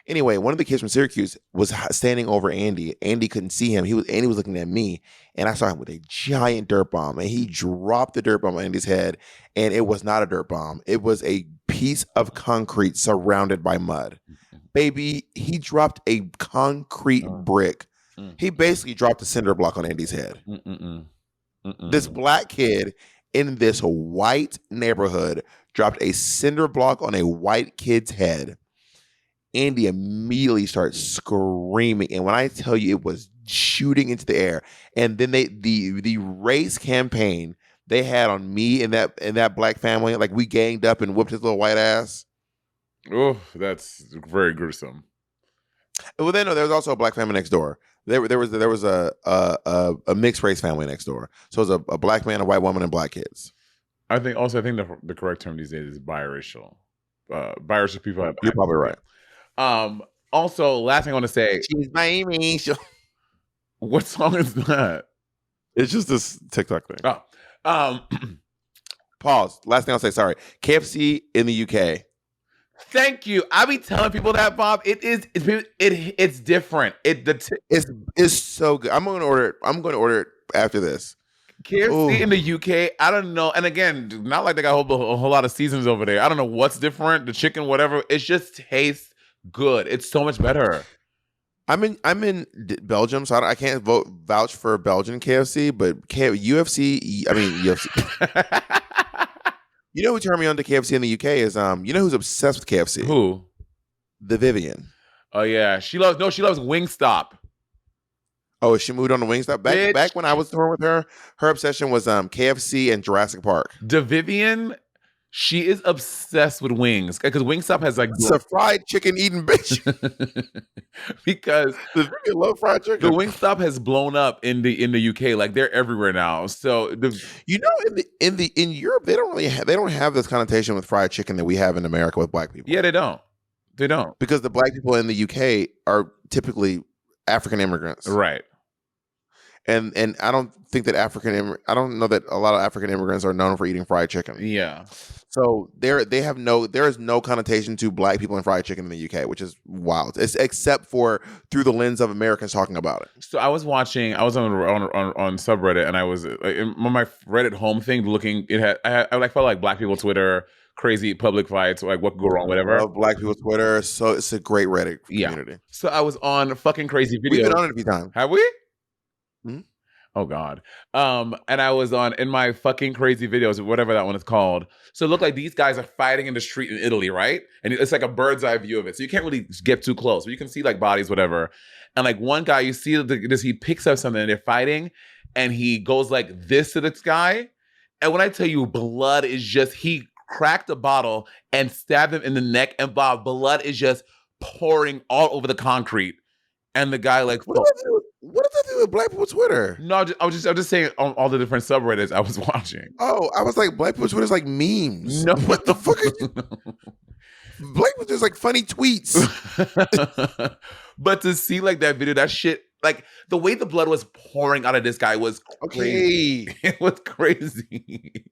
Anyway, one of the kids from Syracuse was standing over Andy. Andy couldn't see him. Andy was looking at me, and I saw him with a giant dirt bomb, and he dropped the dirt bomb on Andy's head, and it was not a dirt bomb. It was a piece of concrete surrounded by mud. Baby, he dropped a concrete brick. He basically dropped a cinder block on Andy's head. This black kid in this white neighborhood dropped a cinder block on a white kid's head. Andy immediately starts screaming, and when I tell you, it was shooting into the air. And then the race campaign they had on me and that black family, like we ganged up and whooped his little white ass. Oh, that's very gruesome. Well, then there was also a black family next door. There was a mixed race family next door. So it was a black man, a white woman, and black kids. I think the correct term these days is biracial. Biracial people have. You're probably right. Also, last thing I want to say. She's biracial. What song is that? It's just this TikTok thing. Oh. Pause. Last thing I'll say. Sorry. KFC in the UK. Thank you. I be telling people that, Bob. It's different. It's so good. I'm going to order it after this. KFC in the UK, I don't know. And again, not like they got a whole lot of seasons over there. I don't know what's different. The chicken, whatever. It just tastes good. It's so much better. I'm in Belgium, so I can't vouch for Belgian KFC, but UFC. I mean UFC. You know who turned me on to KFC in the UK is you know who's obsessed with KFC? Who? The Vivian. Oh yeah, she loves Wingstop. Oh, she moved on to Wingstop. Back when I was touring with her obsession was KFC and Jurassic Park. The Vivian, she is obsessed with wings because Wingstop has like it's a fried chicken eating bitch. Because the Vivian love fried chicken. The Wingstop has blown up in the UK, like they're everywhere now. So in Europe they don't have this connotation with fried chicken that we have in America with black people. Yeah, they don't. They don't, because the black people in the UK are typically African immigrants, right? And I don't think that I don't know that a lot of African immigrants are known for eating fried chicken. Yeah. So there is no connotation to black people and fried chicken in the UK, which is wild. It's except for through the lens of Americans talking about it. So I was on subreddit, and I was in my Reddit home thing looking. I felt like black people Twitter, crazy public fights, like what could go wrong, whatever. I love black people Twitter, so it's a great Reddit community. Yeah. So I was on fucking crazy videos. We've been on it a few times. Have we? Mm-hmm. Oh God. And I was in my fucking crazy videos, whatever that one is called. So it looked like these guys are fighting in the street in Italy, right? And it's like a bird's eye view of it. So you can't really get too close, but you can see like bodies, whatever. And like one guy, you see this, he picks up something and they're fighting and he goes like this to this guy. And when I tell you blood is just, he cracked a bottle and stabbed him in the neck, and Bob, blood is just pouring all over the concrete. And the guy like, what does that do with black people Twitter? No, I was just saying on all the different subreddits I was watching. Oh, I was like, black people Twitter is like memes. No, what the fuck are you? Black people just like funny tweets. But to see like that video, that shit, like the way the blood was pouring out of this guy was crazy. Okay. It was crazy.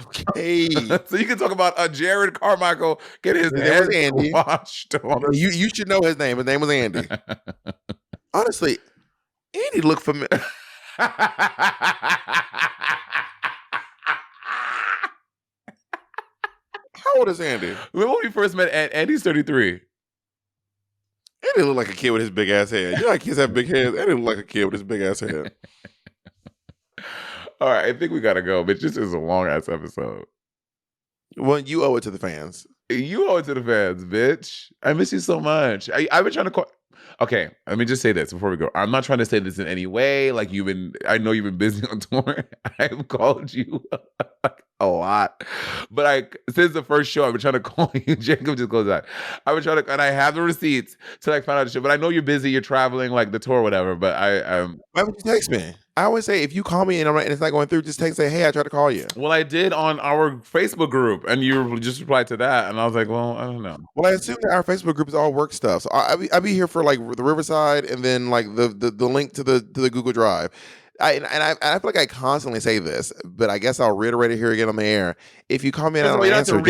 Okay. So you can talk about Jared Carmichael getting his head washed. You should know his name. His name was Andy. Honestly, Andy looked familiar. How old is Andy? When we first met, Andy's 33. Andy looked like a kid with his big ass head. You know how kids have big heads? Andy looked like a kid with his big ass head. All right, I think we gotta go, but this is a long ass episode. Well, you owe it to the fans. You owe it to the fans, bitch. I miss you so much. I've been trying to call. Okay, let me just say this before we go. I'm not trying to say this in any way. Like I know you've been busy on tour. I've called you a lot, but since the first show, I've been trying to call you. Jacob just goes out. I've been trying to, and I have the receipts to like find out the shit. But I know you're busy. You're traveling, like the tour, whatever. But why would you text me? I always say if you call me and it's not going through, just text, say, hey, I tried to call you. Well, I did on our Facebook group, and you just replied to that, and I was like, well, I don't know. Well, I assume that our Facebook group is all work stuff, so I'll be here for like the Riverside, and then like the link to the Google Drive. I feel like I constantly say this, but I guess I'll reiterate it here again on the air. If you call me and I don't answer,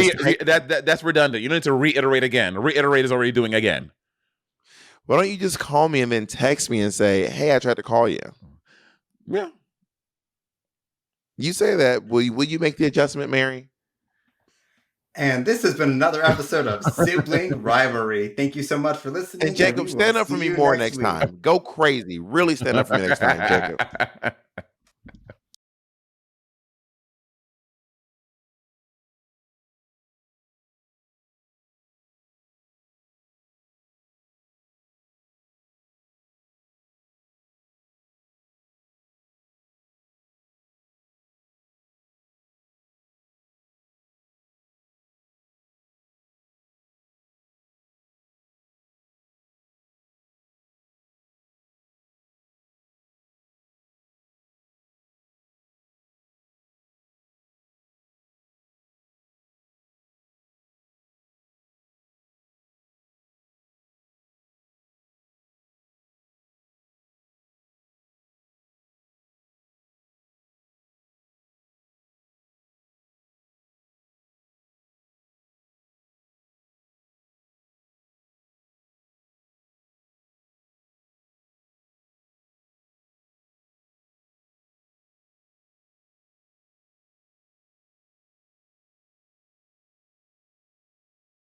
that's redundant. You don't need to reiterate again. Reiterate is already doing again. Why don't you just call me and then text me and say, hey, I tried to call you? Yeah. You say that. Will you make the adjustment, Mary? And this has been another episode of Sibling Rivalry. Thank you so much for listening. And Jacob, stand up for me more next time. Go crazy. Really stand up for me next time, Jacob.